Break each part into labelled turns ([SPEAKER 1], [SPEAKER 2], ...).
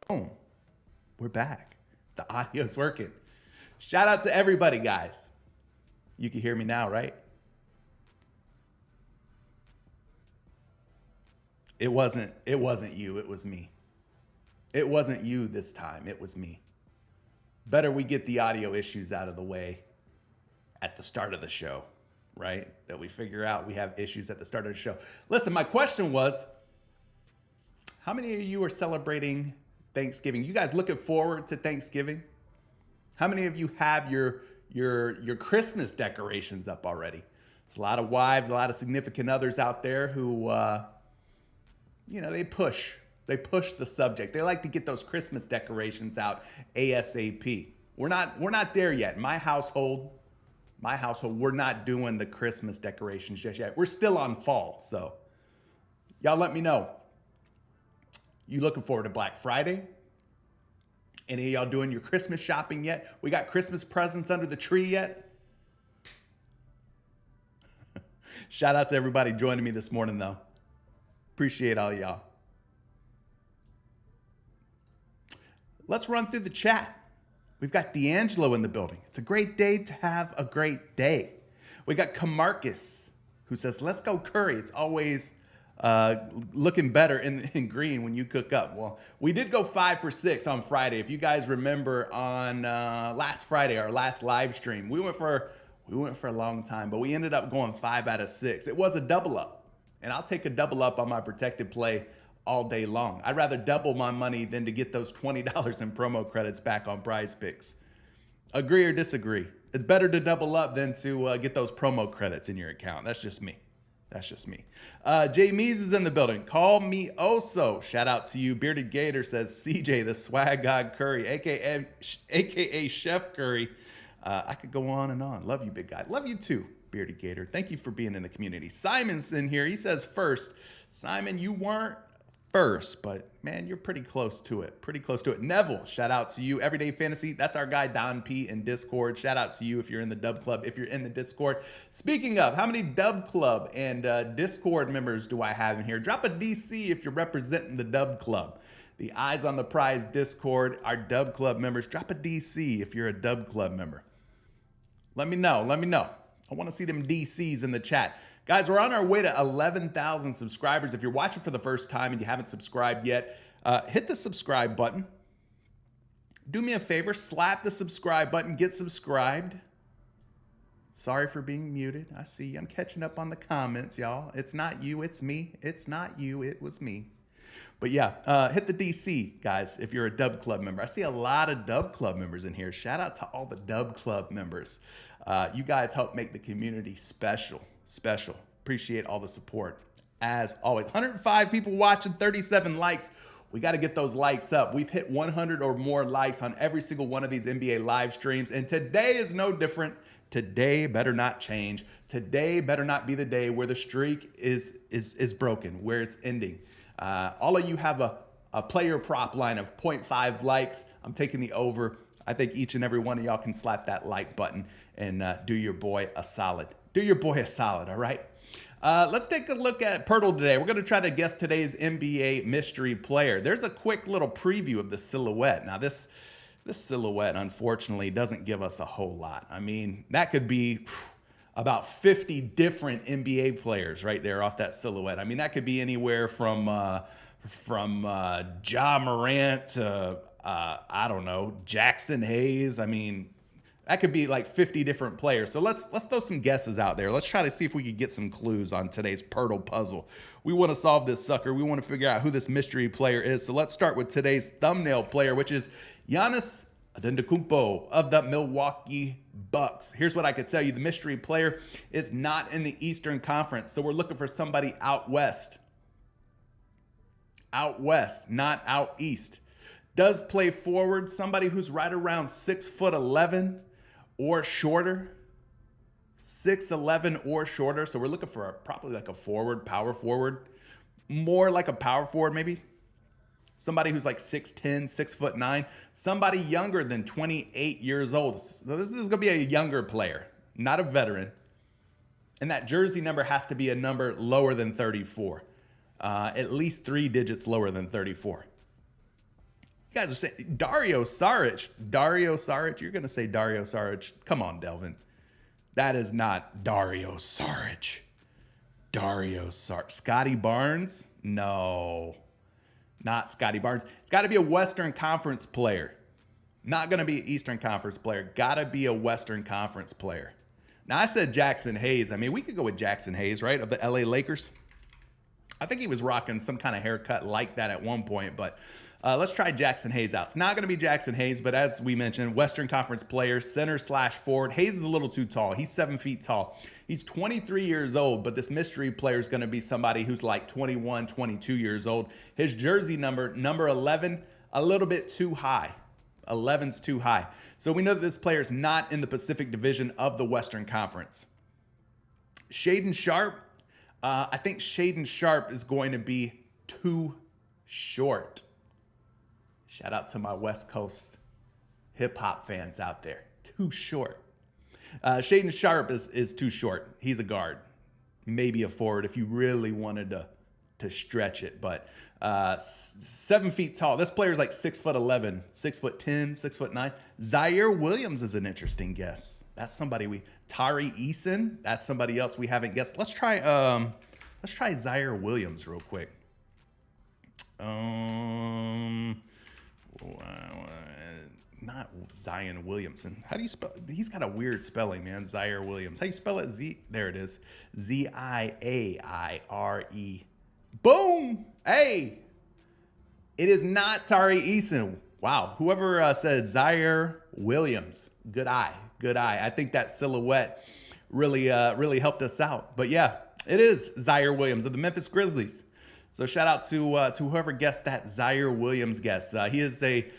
[SPEAKER 1] Boom. We're back. The audio's working. Shout out to everybody, guys. You can hear me now, right? It wasn't you, it was me. It wasn't you this time, it was me. better we get the audio issues out of the way at the start of the show, right? That we figure out we have issues at the start of the show. Listen, my question was, how many of you are celebrating Thanksgiving? You guys looking forward to Thanksgiving? How many of you have your Christmas decorations up already? There's a lot of wives, a lot of significant others out there who, they push the subject. They like to get those Christmas decorations out ASAP. We're not there yet. My household, we're not doing the Christmas decorations just yet. We're still on fall. So y'all let me know. You looking forward to Black Friday? Any of y'all doing your Christmas shopping yet? We got Christmas presents under the tree yet? Shout out to everybody joining me this morning, though. Appreciate all y'all. Let's run through the chat. We've got D'Angelo in the building. It's a great day to have a great day. We got Camarcus, who says, let's go Curry. It's always looking better in green when you cook up. Well, we did go 5 for 6 on Friday. If you guys remember on last Friday, our last live stream, we went for a long time, but we ended up going 5 out of 6. It was a double up, and I'll take a double up on my protected play all day long. I'd rather double my money than to get those $20 in promo credits back on PrizePicks. Agree or disagree? It's better to double up than to get those promo credits in your account. That's just me. Jay Mees is in the building. Call me Oso. Shout out to you. Bearded Gator says, CJ, the swag god Curry, aka Chef Curry. I could go on and on. Love you, big guy. Love you too, Bearded Gator. Thank you for being in the community. Simon's in here. He says first. Simon, you weren't first, but man, you're pretty close to it. Neville, shout out to you. Everyday Fantasy, that's our guy Don P in Discord. Shout out to you if you're in the Dub Club, if you're in the Discord. Speaking of, how many Dub Club and Discord members do I have in here? Drop a DC if you're representing the Dub Club. The Eyes on the Prize Discord, our Dub Club members. Drop a DC if you're a Dub Club member. Let me know. I want to see them DCs in the chat. Guys, we're on our way to 11,000 subscribers. If you're watching for the first time and you haven't subscribed yet, hit the subscribe button. Do me a favor, slap the subscribe button, get subscribed. Sorry for being muted. I see you. I'm catching up on the comments, y'all. It's not you, it's me. It's not you, it was me. But yeah, hit the DC, guys, if you're a Dub Club member. I see a lot of Dub Club members in here. Shout out to all the Dub Club members. You guys help make the community special. Appreciate all the support. As always, 105 people watching, 37 likes. We got to get those likes up. We've hit 100 or more likes on every single one of these NBA live streams. And today is no different. Today better not change. Today better not be the day where the streak is broken, where it's ending. All of you have a player prop line of 0.5 likes. I'm taking the over. I think each and every one of y'all can slap that like button and do your boy a solid. All right? Let's take a look at Purdle today. We're going to try to guess today's NBA mystery player. There's a quick little preview of the silhouette. Now, this silhouette, unfortunately, doesn't give us a whole lot. I mean, that could be about 50 different NBA players right there off that silhouette. I mean, that could be anywhere from Ja Morant to, I don't know, Jackson Hayes. I mean, that could be like 50 different players. So let's throw some guesses out there. Let's try to see if we could get some clues on today's Purdle puzzle. We want to solve this sucker. We want to figure out who this mystery player is. So let's start with today's thumbnail player, which is Giannis Antetokounmpo of the Milwaukee Bucks. Here's what I could tell you. The mystery player is not in the Eastern Conference. So we're looking for somebody out west. Out west, not out east. Does play forward, somebody who's right around 6'11" or shorter. 6'11" or shorter. So we're looking for probably like a forward, power forward. More like a power forward maybe. Somebody who's like 6'10", 6'9". Somebody younger than 28 years old. So this is going to be a younger player, not a veteran. And that jersey number has to be a number lower than 34. At least 3 digits lower than 34. You guys are saying Dario Saric. Dario Saric. You're going to say Dario Saric. Come on, Delvin. That is not Dario Saric. Dario Saric. Scotty Barnes? No. Not Scotty Barnes. It's got to be a Western Conference player. Not going to be an Eastern Conference player. Got to be a Western Conference player. Now, I said Jackson Hayes. I mean, we could go with Jackson Hayes, right, of the LA Lakers. I think he was rocking some kind of haircut like that at one point, but let's try Jackson Hayes out. It's not going to be Jackson Hayes, but as we mentioned, Western Conference player, center/forward. Hayes is a little too tall. He's 7 feet tall. He's 23 years old, but this mystery player is going to be somebody who's like 21, 22 years old. His jersey number 11, a little bit too high. 11's too high. So we know that this player is not in the Pacific Division of the Western Conference. Shaedon Sharpe. I think Shaedon Sharpe is going to be too short. Shout out to my West Coast hip-hop fans out there. Too short. Shaedon Sharpe is too short. He's a guard. Maybe a forward if you really wanted to stretch it. But 7 feet tall. This player is like 6'11", 6'10", 6'9". Zaire Williams is an interesting guess. That's somebody Tari Eason. That's somebody else we haven't guessed. Let's try Zaire Williams real quick. Not Zion Williamson. How do you spell? He's got a weird spelling, man. Zaire Williams. How do you spell it? There it is. Ziaire. Boom. Hey. It is not Tari Eason. Wow. Whoever said Zaire Williams. Good eye. Good eye. I think that silhouette really helped us out. But yeah, it is Zaire Williams of the Memphis Grizzlies. So shout out to whoever guessed that Zaire Williams guess. He is a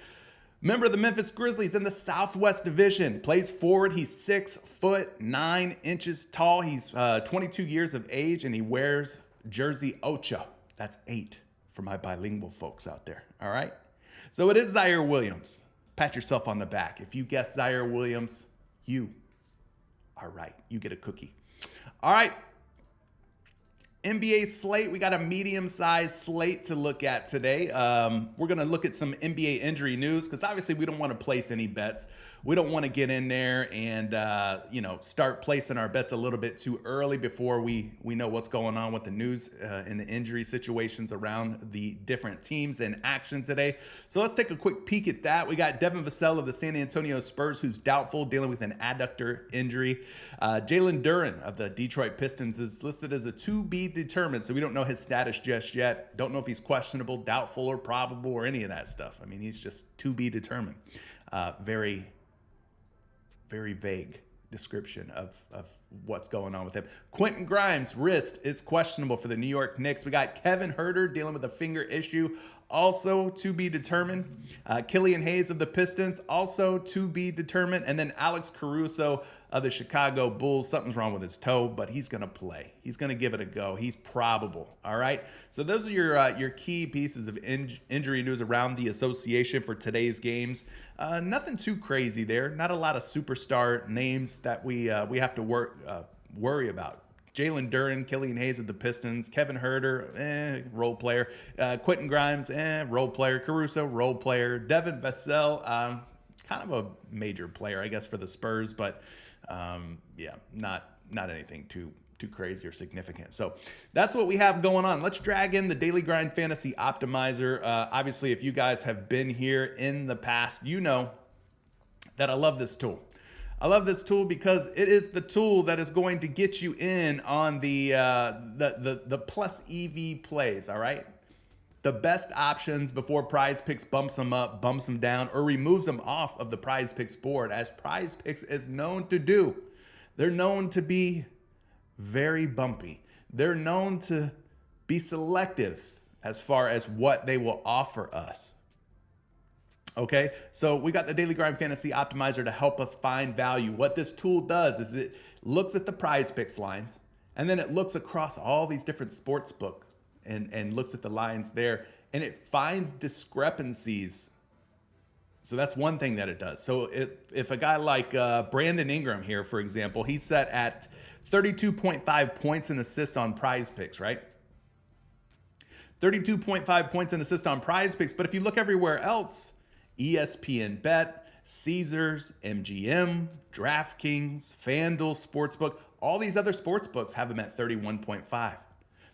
[SPEAKER 1] member of the Memphis Grizzlies in the Southwest Division. Plays forward. He's 6'9" tall. He's 22 years of age, and he wears jersey 8. That's 8 for my bilingual folks out there. All right. So it is Zaire Williams. Pat yourself on the back. If you guess Zaire Williams, you are right. You get a cookie. All right. NBA slate. We got a medium-sized slate to look at today. We're going to look at some NBA injury news because obviously we don't want to place any bets. We don't want to get in there and start placing our bets a little bit too early before we know what's going on with the news and the injury situations around the different teams in action today. So let's take a quick peek at that. We got Devin Vassell of the San Antonio Spurs, who's doubtful, dealing with an adductor injury. Jaylen Green of the Detroit Pistons is listed as a to be determined, so we don't know his status just yet. Don't know if he's questionable, doubtful, or probable, or any of that stuff. I mean, he's just to be determined. Very vague description of what's going on with him. Quentin Grimes' wrist is questionable for the New York Knicks. We got Kevin Huerter dealing with a finger issue, also to be determined. Killian Hayes of the Pistons, also to be determined. And then Alex Caruso of the Chicago Bulls. Something's wrong with his toe, but he's going to play. He's going to give it a go. He's probable. All right. So those are your key pieces of injury news around the association for today's games. Nothing too crazy there. Not a lot of superstar names that we have to worry about. Jaylen Green, Killian Hayes of the Pistons, Kevin Huerter, role player. Quentin Grimes, role player. Caruso, role player. Devin Vassell, kind of a major player, I guess, for the Spurs, but not anything too crazy or significant. So that's what we have going on. Let's drag in the Daily Grind Fantasy Optimizer. Obviously, if you guys have been here in the past, you know that I love this tool. I love this tool because it is the tool that is going to get you in on the plus EV plays, all right? The best options before PrizePicks bumps them up, bumps them down, or removes them off of the PrizePicks board, as PrizePicks is known to do. They're known to be very bumpy. They're known to be selective as far as what they will offer us. Okay, so we got the Daily Grind Fantasy Optimizer to help us find value. What this tool does is it looks at the PrizePicks lines, and then it looks across all these different sports books and looks at the lines there, and it finds discrepancies. So that's one thing that it does. So if a guy like Brandon Ingram here, for example, he's set at 32.5 points and assists on PrizePicks, right? 32.5 points and assists on PrizePicks, but if you look everywhere else, ESPN Bet, Caesars, MGM, DraftKings, FanDuel Sportsbook, all these other sportsbooks have him at 31.5.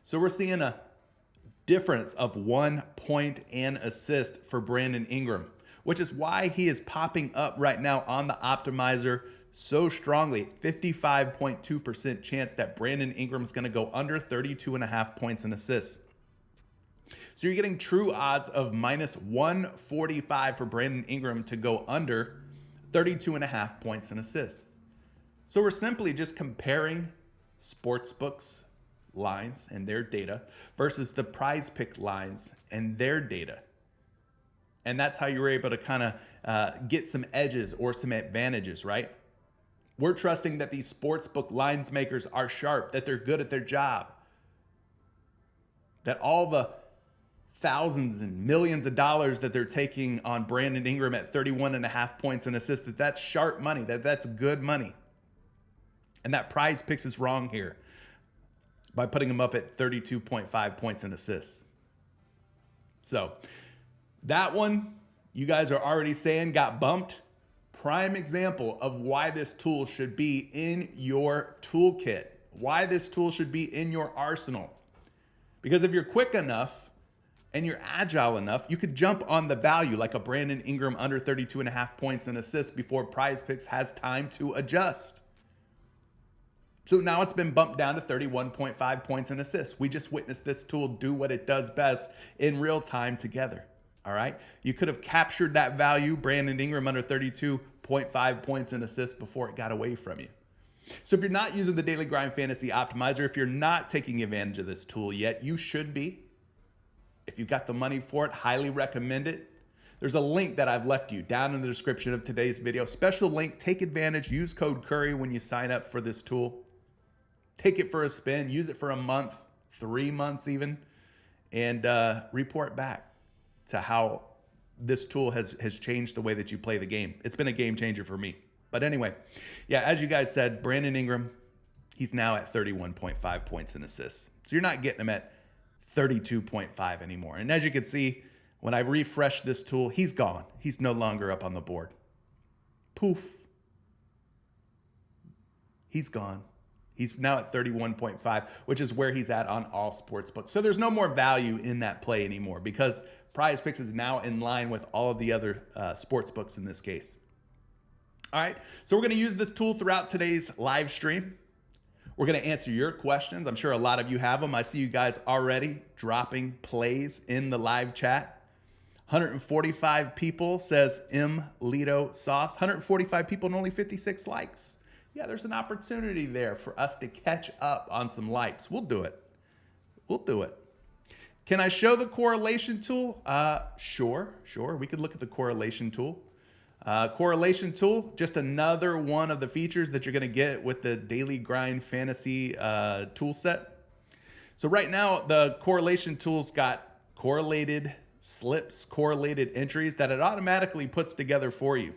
[SPEAKER 1] So we're seeing a difference of 1 point and assist for Brandon Ingram. which is why he is popping up right now on the optimizer so strongly. 55.2% chance that Brandon Ingram's going to go under 32.5 points and assists. So you're getting true odds of minus 145 for Brandon Ingram to go under 32.5 points and assists. So we're simply just comparing sportsbooks lines and their data versus the PrizePick lines and their data. And that's how you were able to kind of get some edges or some advantages, right? We're trusting that these sportsbook lines makers are sharp, that they're good at their job, that all the thousands and millions of dollars that they're taking on Brandon Ingram at 31.5 points and assists, that's sharp money, that's good money. And that PrizePicks is wrong here by putting him up at 32.5 points and assists. So that one, you guys are already saying got bumped. Prime example of why this tool should be in your toolkit, why this tool should be in your arsenal. Because if you're quick enough and you're agile enough, you could jump on the value like a Brandon Ingram under 32.5 points and assists before PrizePicks has time to adjust. So now it's been bumped down to 31.5 points and assists. We just witnessed this tool do what it does best in real time together. All right. You could have captured that value, Brandon Ingram under 32.5 points and assists before it got away from you. So if you're not using the Daily Grind Fantasy Optimizer, if you're not taking advantage of this tool yet, you should be. If you've got the money for it, highly recommend it. There's a link that I've left you down in the description of today's video. Special link, take advantage, use code Curry when you sign up for this tool. Take it for a spin, use it for a month, 3 months even, and report back to how this tool has changed the way that you play the game. It's been a game changer for me. But anyway, yeah, as you guys said, Brandon Ingram, he's now at 31.5 points and assists. So you're not getting him at 32.5 anymore. And as you can see, when I refresh this tool, he's gone. He's no longer up on the board. Poof. He's gone. He's now at 31.5, which is where he's at on all sportsbooks. So there's no more value in that play anymore because PrizePicks is now in line with all of the other sportsbooks in this case. All right, so we're going to use this tool throughout today's live stream. We're going to answer your questions. I'm sure a lot of you have them. I see you guys already dropping plays in the live chat. 145 people says M. Lido Sauce. 145 people and only 56 likes. Yeah, there's an opportunity there for us to catch up on some likes. We'll do it. We'll do it. Can I show the correlation tool? Sure. We could look at the correlation tool. Correlation tool, just another one of the features that you're going to get with the Daily Grind Fantasy tool set. So right now, the correlation tool's got correlated slips, correlated entries that it automatically puts together for you.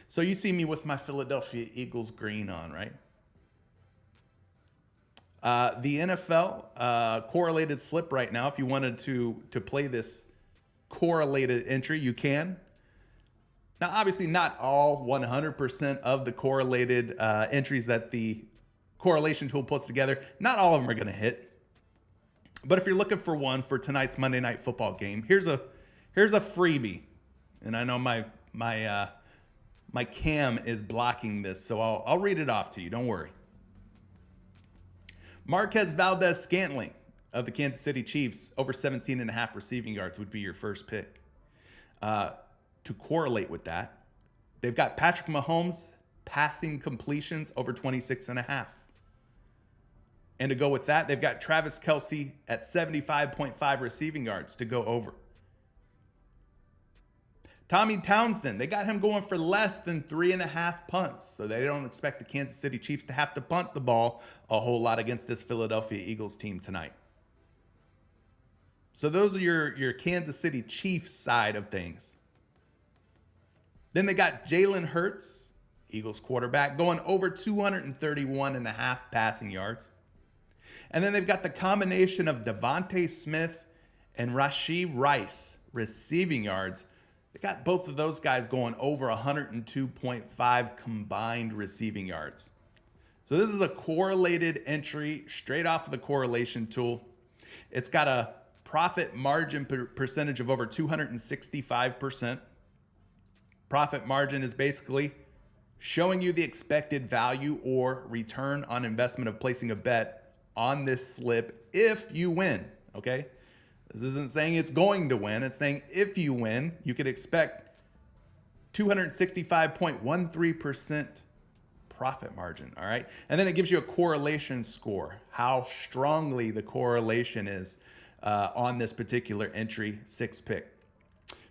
[SPEAKER 1] So you see me with my Philadelphia Eagles green on, right? The NFL correlated slip right now, if you wanted to play this correlated entry, you can. Now, obviously, not all 100% of the correlated entries that the correlation tool puts together, not all of them are going to hit. But if you're looking for one for tonight's Monday Night Football game, here's a freebie. And I know my cam is blocking this, so I'll read it off to you. Don't worry. Marquez Valdez-Scantling of the Kansas City Chiefs, over 17.5 receiving yards would be your first pick. To correlate with that, they've got Patrick Mahomes passing completions over 26.5. And to go with that, they've got Travis Kelce at 75.5 receiving yards to go over. Tommy Townsend, they got him going for less than 3.5 punts. So they don't expect the Kansas City Chiefs to have to punt the ball a whole lot against this Philadelphia Eagles team tonight. So those are your Kansas City Chiefs side of things. Then they got Jalen Hurts, Eagles quarterback, going over 231.5 passing yards. And then they've got the combination of Devontae Smith and Rashee Rice receiving yards. They got both of those guys going over 102.5 combined receiving yards. So this is a correlated entry straight off of the correlation tool. It's got a profit margin percentage of over 265%. Profit margin is basically showing you the expected value or return on investment of placing a bet on this slip if you win, okay? This isn't saying it's going to win. It's saying if you win, you could expect 265.13% profit margin, all right? And then it gives you a correlation score, how strongly the correlation is on this particular entry 6-pick.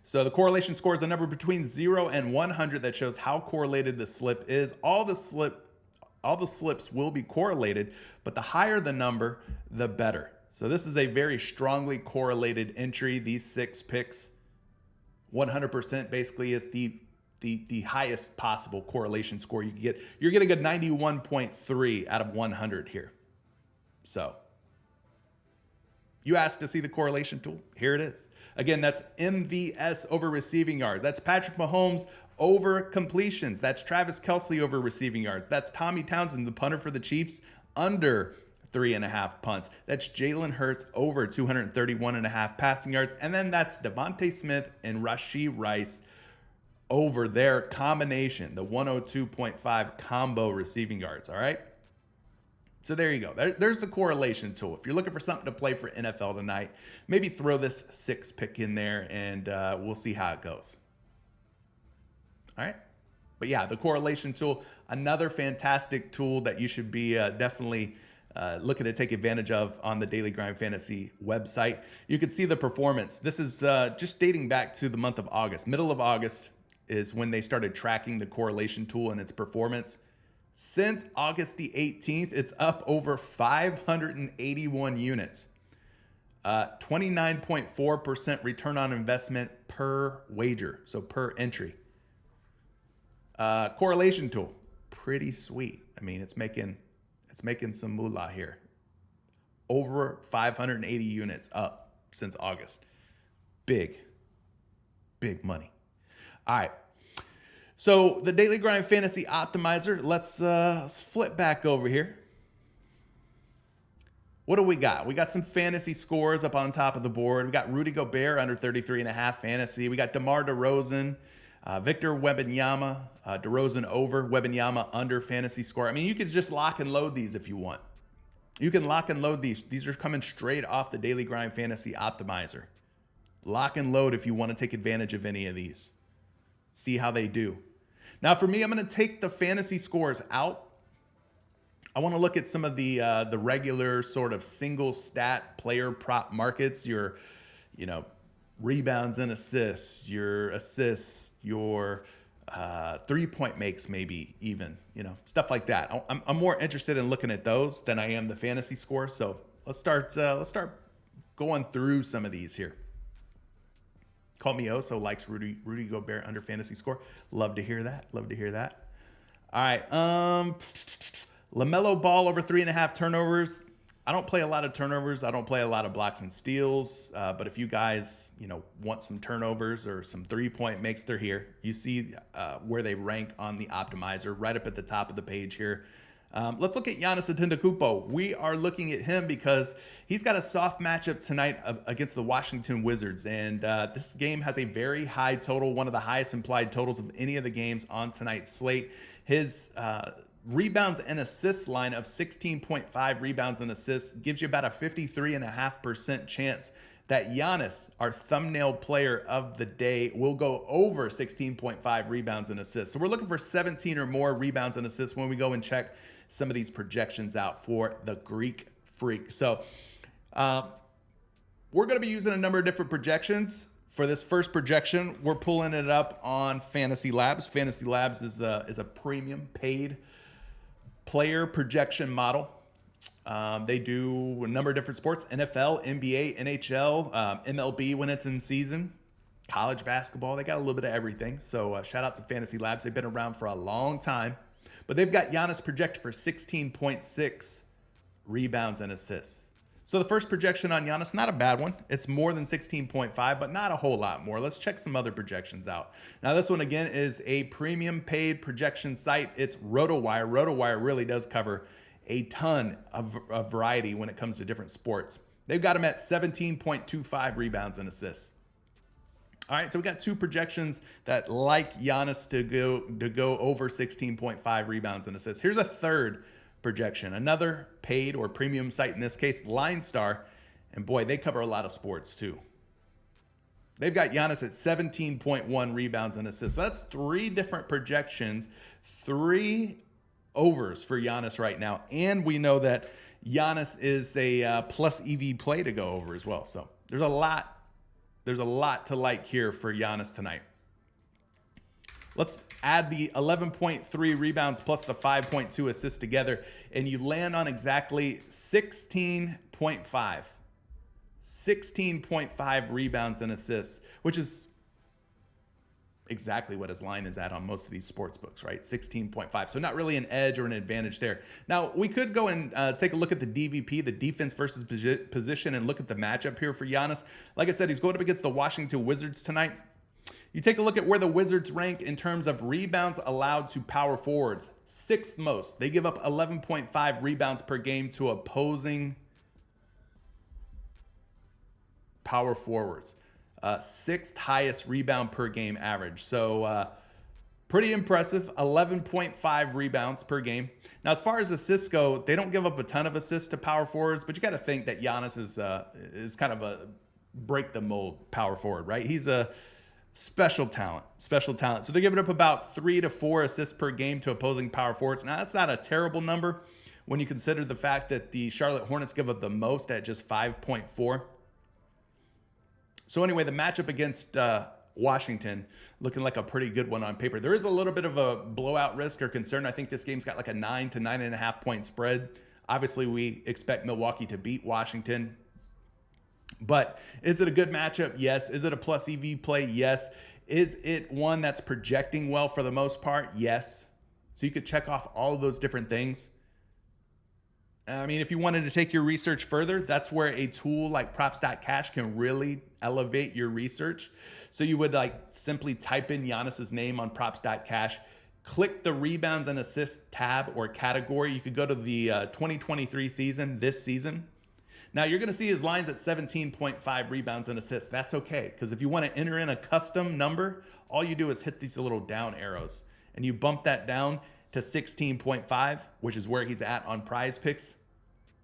[SPEAKER 1] So the correlation score is a number between 0 and 100 that shows how correlated the slip is. All the slips will be correlated, but the higher the number, the better. So this is a very strongly correlated entry. These 6 picks, 100% basically is the highest possible correlation score you can get. You're getting a 91.3 out of 100 here. So you asked to see the correlation tool. Here it is. Again, that's MVS over receiving yards. That's Patrick Mahomes over completions. That's Travis Kelce over receiving yards. That's Tommy Townsend, the punter for the Chiefs, under 3.5 punts. That's Jalen Hurts over 231.5 passing yards. And then that's Devontae Smith and Rashee Rice over their combination, the 102.5 combo receiving yards, all right? So there you go. There's the correlation tool. If you're looking for something to play for NFL tonight, maybe throw this 6-pick in there and we'll see how it goes. All right? But yeah, the correlation tool, another fantastic tool that you should be definitely looking to take advantage of on the Daily Grind Fantasy website. You can see the performance. This is just dating back to the month of August. Middle of August is when they started tracking the correlation tool and its performance. Since August the 18th, it's up over 581 units. 29.4% return on investment per wager, so per entry. Correlation tool, pretty sweet. I mean, it's making some moolah here. Over 580 units up since August. Big money. All right. So the Daily Grind Fantasy Optimizer, let's flip back over here. What do we got? We got some fantasy scores up on top of the board. We got Rudy Gobert under 33.5 fantasy. We got DeMar DeRozan, Victor Wembanyama, DeRozan over, Wembanyama under fantasy score. I mean, you could just lock and load these if you want. You can lock and load these. These are coming straight off the Daily Grind Fantasy Optimizer. Lock and load if you want to take advantage of any of these. See how they do. Now, for me, I'm going to take the fantasy scores out. I want to look at some of the regular sort of single stat player prop markets. Your, rebounds and assists, your 3-point makes, maybe even, stuff like that. I'm more interested in looking at those than I am the fantasy score. So let's start going through some of these here. Call me Oso likes Rudy Gobert under fantasy score. Love to hear that. All right. LaMelo Ball over 3.5 turnovers. I don't play a lot of turnovers. I don't play a lot of blocks and steals. But if you guys, want some turnovers or some 3-point makes, they're here. You see where they rank on the optimizer right up at the top of the page here. Let's look at Giannis Antetokounmpo. We are looking at him because he's got a soft matchup tonight against the Washington Wizards. And this game has a very high total, one of the highest implied totals of any of the games on tonight's slate. His rebounds and assists line of 16.5 rebounds and assists gives you about a 53.5% chance that Giannis, our thumbnail player of the day, will go over 16.5 rebounds and assists. So we're looking for 17 or more rebounds and assists when we go and check some of these projections out for the Greek Freak. So we're going to be using a number of different projections. For this first projection, we're pulling it up on Fantasy Labs. Fantasy Labs is a premium paid player projection model. They do a number of different sports: NFL, NBA, NHL, MLB when it's in season, college basketball. They got a little bit of everything. So shout out to Fantasy Labs. They've been around for a long time. But they've got Giannis projected for 16.6 rebounds and assists. So the first projection on Giannis, not a bad one. It's more than 16.5, but not a whole lot more. Let's check some other projections out. Now, this one, again, is a premium paid projection site. It's RotoWire. RotoWire really does cover a ton of variety when it comes to different sports. They've got him at 17.25 rebounds and assists. All right, so we got two projections that like Giannis to go over 16.5 rebounds and assists. Here's a third projection, another paid or premium site, in this case, Line Star. And boy, they cover a lot of sports too. They've got Giannis at 17.1 rebounds and assists. So that's three different projections, three overs for Giannis right now. And we know that Giannis is a plus EV play to go over as well. So there's a lot to like here for Giannis tonight. Let's add the 11.3 rebounds plus the 5.2 assists together, and you land on exactly 16.5. 16.5 rebounds and assists, which is exactly what his line is at on most of these sports books, right? 16.5. So not really an edge or an advantage there. Now, we could go and take a look at the DVP, the defense versus position, and look at the matchup here for Giannis. Like I said, he's going up against the Washington Wizards tonight. You take a look at where the Wizards rank in terms of rebounds allowed to power forwards. Sixth most. They give up 11.5 rebounds per game to opposing power forwards. Sixth highest rebound per game average. So pretty impressive, 11.5 rebounds per game. Now, as far as assists go, they don't give up a ton of assists to power forwards, but you got to think that Giannis is kind of a break the mold power forward, right? He's a special talent. So they're giving up about 3 to 4 assists per game to opposing power forwards. Now, that's not a terrible number when you consider the fact that the Charlotte Hornets give up the most at just 5.4. So anyway, the matchup against Washington looking like a pretty good one on paper. There is a little bit of a blowout risk or concern. I think this game's got like a 9 to 9.5 point spread. Obviously, we expect Milwaukee to beat Washington. But is it a good matchup? Yes. Is it a plus EV play? Yes. Is it one that's projecting well for the most part? Yes. So you could check off all of those different things. I mean, if you wanted to take your research further, that's where a tool like props.cash can really elevate your research. So you would like simply type in Giannis's name on props.cash, click the rebounds and assists tab or category. You could go to the 2023 season, this season. Now you're going to see his lines at 17.5 rebounds and assists. That's okay, because if you want to enter in a custom number, all you do is hit these little down arrows and you bump that down to 16.5, which is where he's at on PrizePicks.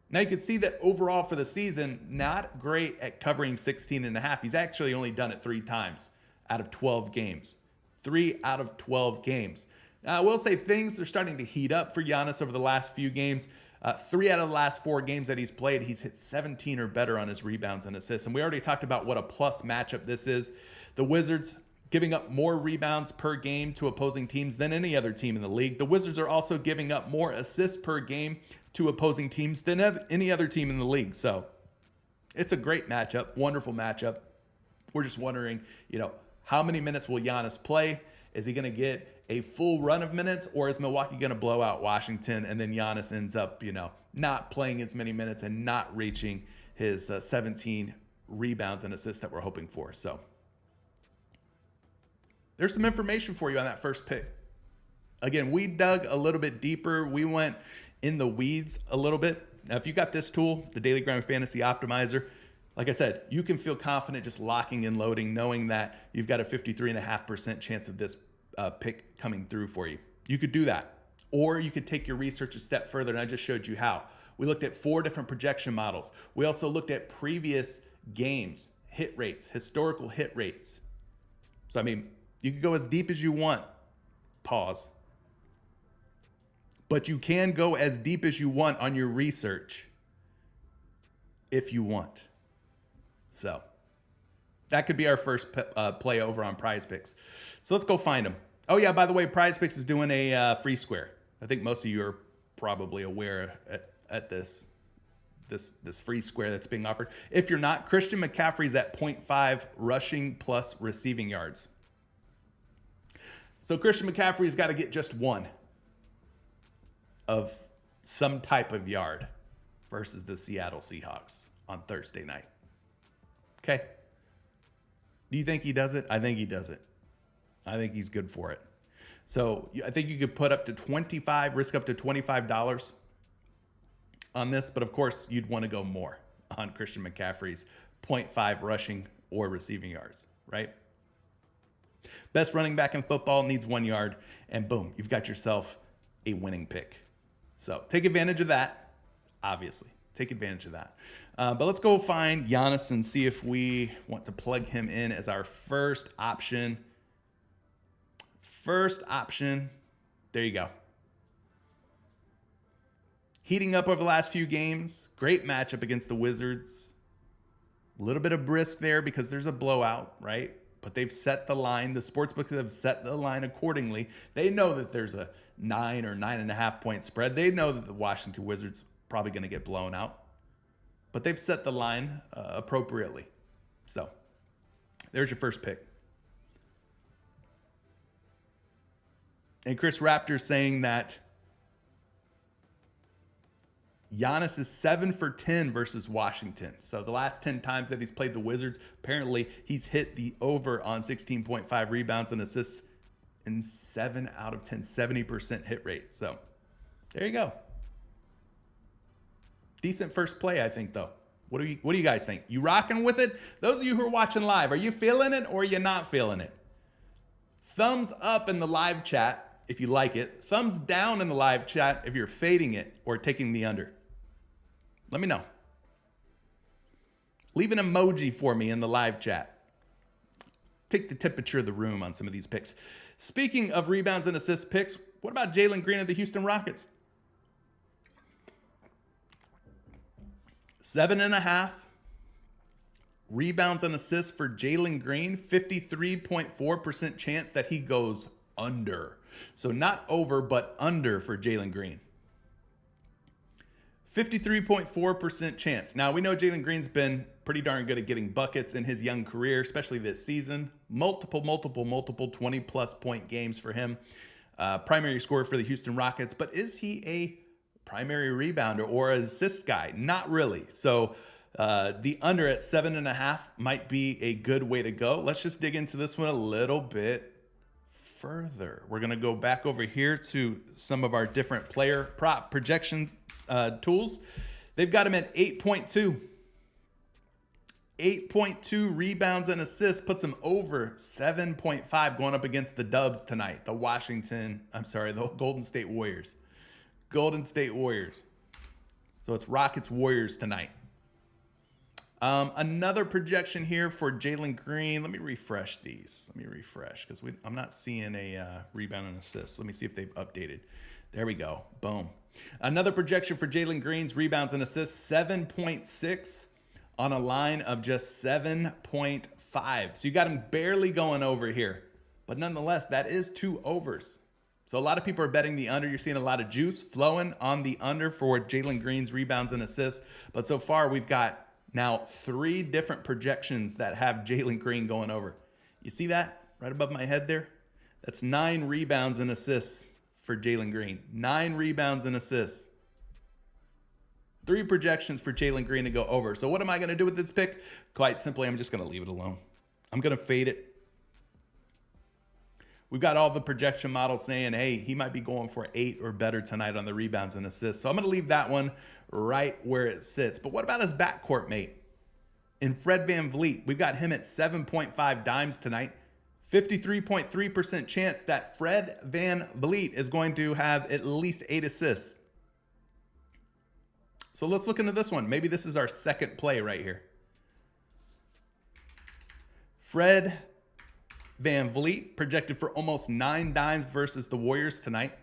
[SPEAKER 1] Now you can see that overall for the season, not great at covering 16.5. He's actually only done it 3 times out of 12 games. 3 out of 12 games. Now I will say things are starting to heat up for Giannis over the last few games. 3 out of the last 4 games that he's played, he's hit 17 or better on his rebounds and assists. And we already talked about what a plus matchup this is. The Wizards giving up more rebounds per game to opposing teams than any other team in the league. The Wizards are also giving up more assists per game to opposing teams than any other team in the league. So it's a great matchup, wonderful matchup. We're just wondering, how many minutes will Giannis play? Is he going to get a full run of minutes, or is Milwaukee going to blow out Washington and then Giannis ends up, not playing as many minutes and not reaching his 17 rebounds and assists that we're hoping for? So there's some information for you on that first pick. Again, we dug a little bit deeper. We went in the weeds a little bit. Now, if you got this tool, the Daily Grind Fantasy Optimizer, like I said, you can feel confident just locking and loading, knowing that you've got a 53.5% chance of this pick coming through for you. You could do that. Or you could take your research a step further, and I just showed you how. We looked at 4 different projection models. We also looked at previous games, hit rates, historical hit rates. So, you can go as deep as you want. Pause. But you can go as deep as you want on your research if you want. So that could be our first play over on PrizePicks. So let's go find them. Oh yeah, by the way, PrizePicks is doing a free square. I think most of you are probably aware at this free square that's being offered. If you're not, Christian McCaffrey's at 0.5 rushing plus receiving yards. So Christian McCaffrey's got to get just 1 of some type of yard versus the Seattle Seahawks on Thursday night. Okay. Do you think he does it? I think he does it. I think he's good for it. So I think you could put up to 25, risk up to $25 on this, but of course you'd want to go more. on Christian McCaffrey's 0.5 rushing or receiving yards, right? Best running back in football needs 1 yard, and boom, you've got yourself a winning pick. So take advantage of that, obviously. Take advantage of that. But let's go find Giannis and see if we want to plug him in as our first option. First option. There you go. Heating up over the last few games. Great matchup against the Wizards. A little bit of brisk there because there's a blowout, right? But they've set the line. The sportsbooks have set the line accordingly. They know that there's a 9 or 9.5 point spread. They know that the Washington Wizards probably going to get blown out. But they've set the line appropriately. So there's your first pick. And Chris Raptor saying that Giannis is 7 for 10 versus Washington. So the last 10 times that he's played the Wizards, apparently he's hit the over on 16.5 rebounds and assists in 7 out of 10, 70% hit rate. So there you go. Decent first play, I think, though. What do you guys think? You rocking with it? Those of you who are watching live, are you feeling it or are you not feeling it? Thumbs up in the live chat if you like it. Thumbs down in the live chat if you're fading it or taking the under. Let me know. Leave an emoji for me in the live chat. Take the temperature of the room on some of these picks. Speaking of rebounds and assist picks, what about Jaylen Green of the Houston Rockets? 7.5 rebounds and assists for Jaylen Green. 53.4% chance that he goes under. So not over, but under for Jaylen Green. 53.4% chance. Now, we know Jaylen Green's been pretty darn good at getting buckets in his young career, especially this season. Multiple 20-plus point games for him. Primary scorer for the Houston Rockets. But is he a primary rebounder or an assist guy? Not really. So the under at 7.5 might be a good way to go. Let's just dig into this one a little bit further. We're going to go back over here to some of our different player prop projection tools. They've got him at 8.2. 8.2 rebounds and assists puts him over 7.5 going up against the Dubs tonight. The Golden State Warriors. Golden State Warriors. So it's Rockets Warriors tonight. Another projection here for Jaylen Green. Let me refresh these. Because I'm not seeing a rebound and assist. Let me see if they've updated. There we go. Boom. Another projection for Jaylen Green's rebounds and assists, 7.6 on a line of just 7.5. So you got him barely going over here. But nonetheless, that is 2 overs. So a lot of people are betting the under. You're seeing a lot of juice flowing on the under for Jaylen Green's rebounds and assists. But so far, we've got now 3 different projections that have Jaylen Green going over. You see that right above my head there? That's 9 rebounds and assists for Jaylen Green. 9 rebounds and assists. 3 projections for Jaylen Green to go over. So what am I going to do with this pick? Quite simply, I'm just going to leave it alone. I'm going to fade it. We've got all the projection models saying, hey, he might be going for 8 or better tonight on the rebounds and assists. So I'm going to leave that one right where it sits. But what about his backcourt mate in Fred VanVleet? We've got him at 7.5 dimes tonight. 53.3% chance that Fred VanVleet is going to have at least 8 assists. So let's look into this one. Maybe this is our second play right here. Fred VanVleet projected for almost 9 dimes versus the Warriors tonight.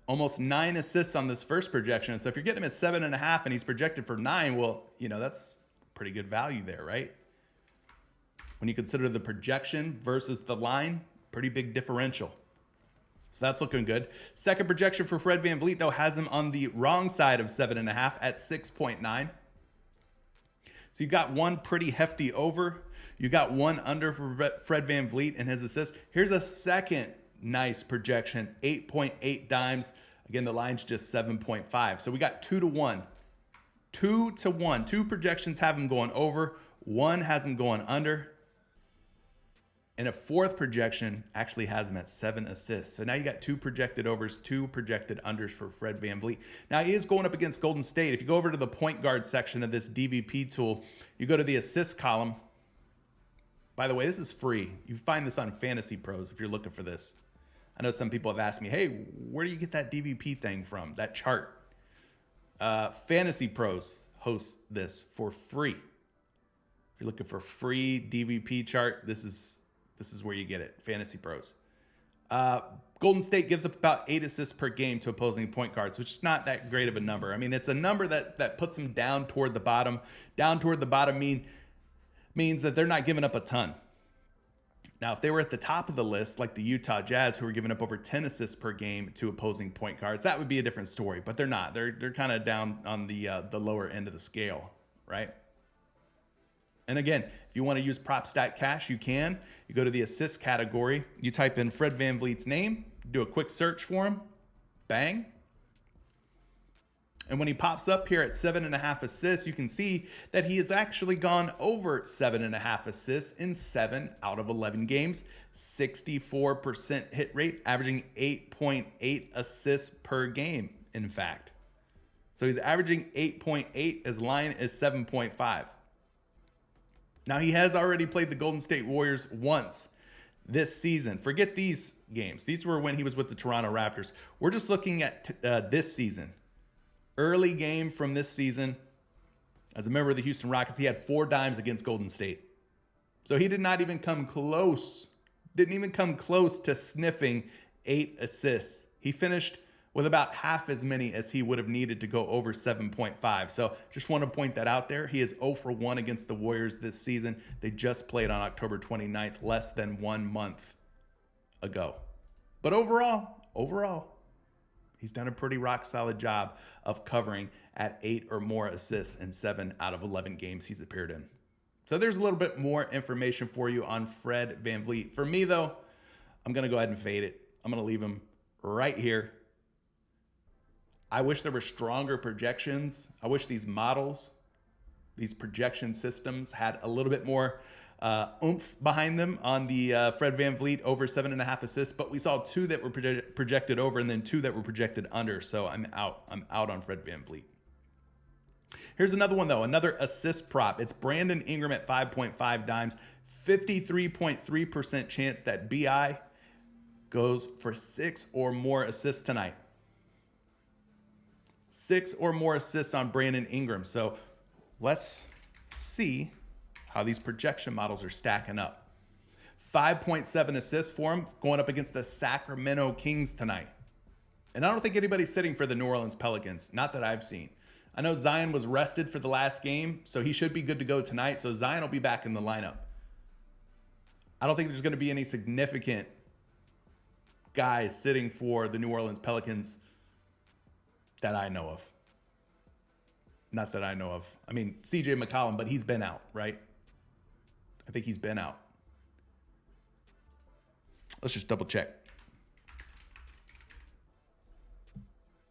[SPEAKER 1] Almost 9 assists on this first projection. So if you're getting him at 7.5 and he's projected for 9, well, that's pretty good value there, right? When you consider the projection versus the line, pretty big differential. So that's looking good. Second projection for Fred VanVleet, though, has him on the wrong side of 7.5 at 6.9. So you got one pretty hefty over. You got one under for Fred VanVleet and his assist. Here's a second nice projection, 8.8 dimes. Again, the line's just 7.5. So we got 2 to 1. 2 to 1. 2 projections have him going over. One has him going under. And a fourth projection actually has him at 7 assists. So now you got 2 projected overs, 2 projected unders for Fred VanVleet. Now he is going up against Golden State. If you go over to the point guard section of this DVP tool, you go to the assist column. By the way, this is free. You find this on Fantasy Pros if you're looking for this. I know some people have asked me, hey, where do you get that DVP thing from, that chart? Fantasy Pros hosts this for free. If you're looking for free DVP chart, this is where you get it, Fantasy Pros. Golden State gives up about 8 assists per game to opposing point guards, which is not that great of a number. I mean, it's a number that puts them down toward the bottom. Down toward the bottom means that they're not giving up a ton. Now, if they were at the top of the list, like the Utah Jazz, who are giving up over 10 assists per game to opposing point guards, that would be a different story. But they're not. They're kind of down on the lower end of the scale, right? And again, if you want to use Prop Stat Cash, you can. You go to the assist category. You type in Fred VanVleet's name, do a quick search for him, bang. And when he pops up here at 7.5 assists, you can see that he has actually gone over 7.5 assists in 7 out of 11 games, 64% hit rate, averaging 8.8 assists per game, in fact. So he's averaging 8.8, his line is 7.5. Now, he has already played the Golden State Warriors once this season. Forget these games. These were when he was with the Toronto Raptors. We're just looking at this season. Early game from this season. As a member of the Houston Rockets, he had 4 dimes against Golden State. So he did not even come close. Didn't even come close to sniffing 8 assists. He finished with about half as many as he would have needed to go over 7.5. So just want to point that out there. He is 0 for 1 against the Warriors this season. They just played on October 29th, less than 1 month ago. But overall, he's done a pretty rock solid job of covering at 8 or more assists in 7 out of 11 games he's appeared in. So there's a little bit more information for you on Fred VanVleet. For me, though, I'm going to go ahead and fade it. I'm going to leave him right here. I wish there were stronger projections. I wish these models, these projection systems had a little bit more oomph behind them on the Fred VanVleet over 7.5 assists, but we saw 2 that were projected over and then 2 that were projected under. So I'm out on Fred VanVleet. Here's another one though, another assist prop. It's Brandon Ingram at 5.5 dimes, 53.3% chance that BI goes for 6 or more assists tonight. 6 or more assists on Brandon Ingram. So let's see how these projection models are stacking up. 5.7 assists for him going up against the Sacramento Kings tonight. And I don't think anybody's sitting for the New Orleans Pelicans, not that I've seen. I know Zion was rested for the last game, so he should be good to go tonight. So Zion will be back in the lineup. I don't think there's going to be any significant guys sitting for the New Orleans Pelicans that I know of. Not that I know of. I mean, CJ McCollum, but he's been out, right? I think he's been out. Let's just double check.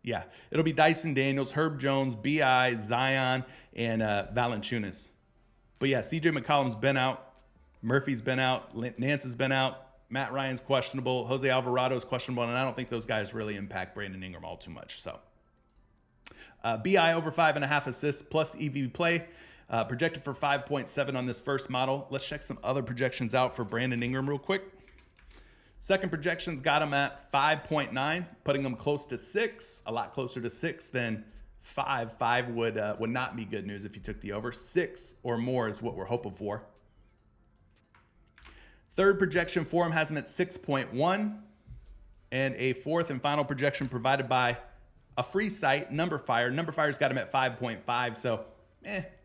[SPEAKER 1] Yeah, it'll be Dyson Daniels, Herb Jones, B.I., Zion, and Valanciunas. But yeah, CJ McCollum's been out. Murphy's been out. Nance has been out. Matt Ryan's questionable. Jose Alvarado's questionable. And I don't think those guys really impact Brandon Ingram all too much. So B.I. over 5.5 assists plus EV play. Projected for 5.7 on this first model. Let's check some other projections out for Brandon Ingram real quick. Second projections got him at 5.9, putting him close to 6, a lot closer to 6 than 5. 5 would not be good news if you took the over. 6 or more is what we're hoping for. Third projection for him has him at 6.1, and a fourth and final projection provided by a free site, Numberfire. Numberfire's got him at 5.5, so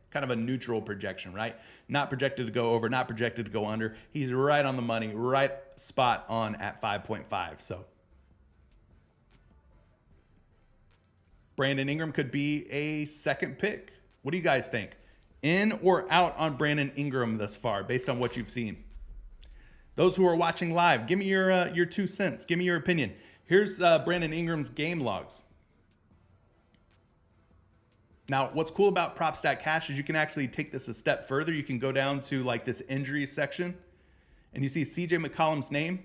[SPEAKER 1] kind of a neutral projection, right? Not projected to go over, not projected to go under. He's right on the money, right spot on at 5.5. So Brandon Ingram could be a second pick. What do you guys think? In or out on Brandon Ingram thus far, based on what you've seen? Those who are watching live, give me your 2 cents. Give me your opinion. Here's Brandon Ingram's game logs. Now, what's cool about Prop Stat Cash is you can actually take this a step further. You can go down to like this injuries section, and you see CJ McCollum's name,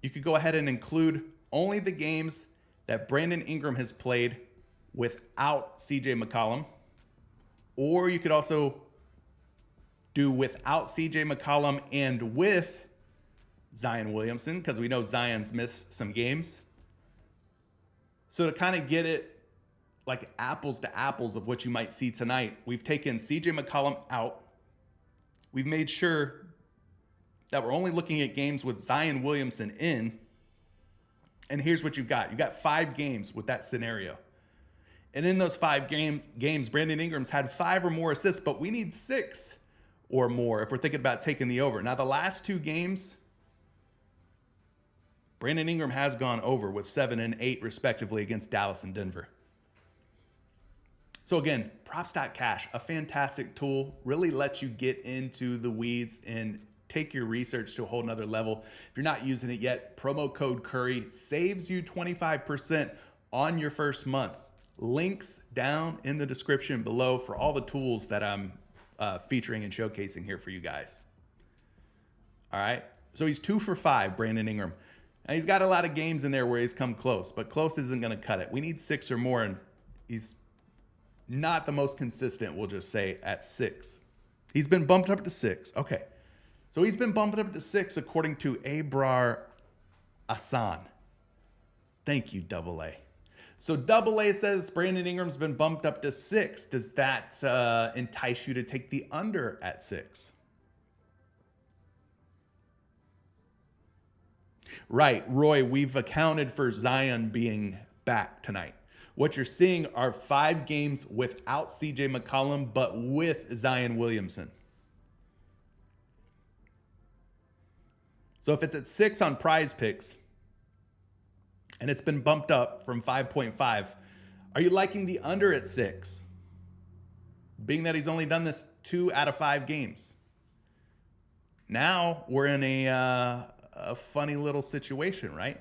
[SPEAKER 1] you could go ahead and include only the games that Brandon Ingram has played without CJ McCollum. Or you could also do without CJ McCollum and with Zion Williamson, because we know Zion's missed some games. So to kind of get it like apples to apples of what you might see tonight, we've taken CJ McCollum out. We've made sure that we're only looking at games with Zion Williamson in. And here's what you've got. You got 5 games with that scenario. And in those 5 games, Brandon Ingram's had 5 or more assists, but we need 6 or more if we're thinking about taking the over. Now, the last 2 games, Brandon Ingram has gone over with 7 and 8 respectively against Dallas and Denver. So again, props.cash, a fantastic tool, really lets you get into the weeds and take your research to a whole nother level. If you're not using it yet, promo code Curry saves you 25% on your first month. Links down in the description below for all the tools that I'm featuring and showcasing here for you guys. All right, so he's 2 for 5, Brandon Ingram. And he's got a lot of games in there where he's come close, but close isn't going to cut it. We need 6 or more, and he's not the most consistent, we'll just say, at 6. He's been bumped up to 6. Okay. So he's been bumped up to 6 according to Abrar Asan. Thank you, AA. So AA says Brandon Ingram's been bumped up to 6. Does that entice you to take the under at 6? Right, Roy, we've accounted for Zion being back tonight. What you're seeing are 5 games without CJ McCollum, but with Zion Williamson. So if it's at 6 on PrizePicks, and it's been bumped up from 5.5, are you liking the under at 6? Being that he's only done this 2 out of 5 games. Now we're in a funny little situation, right?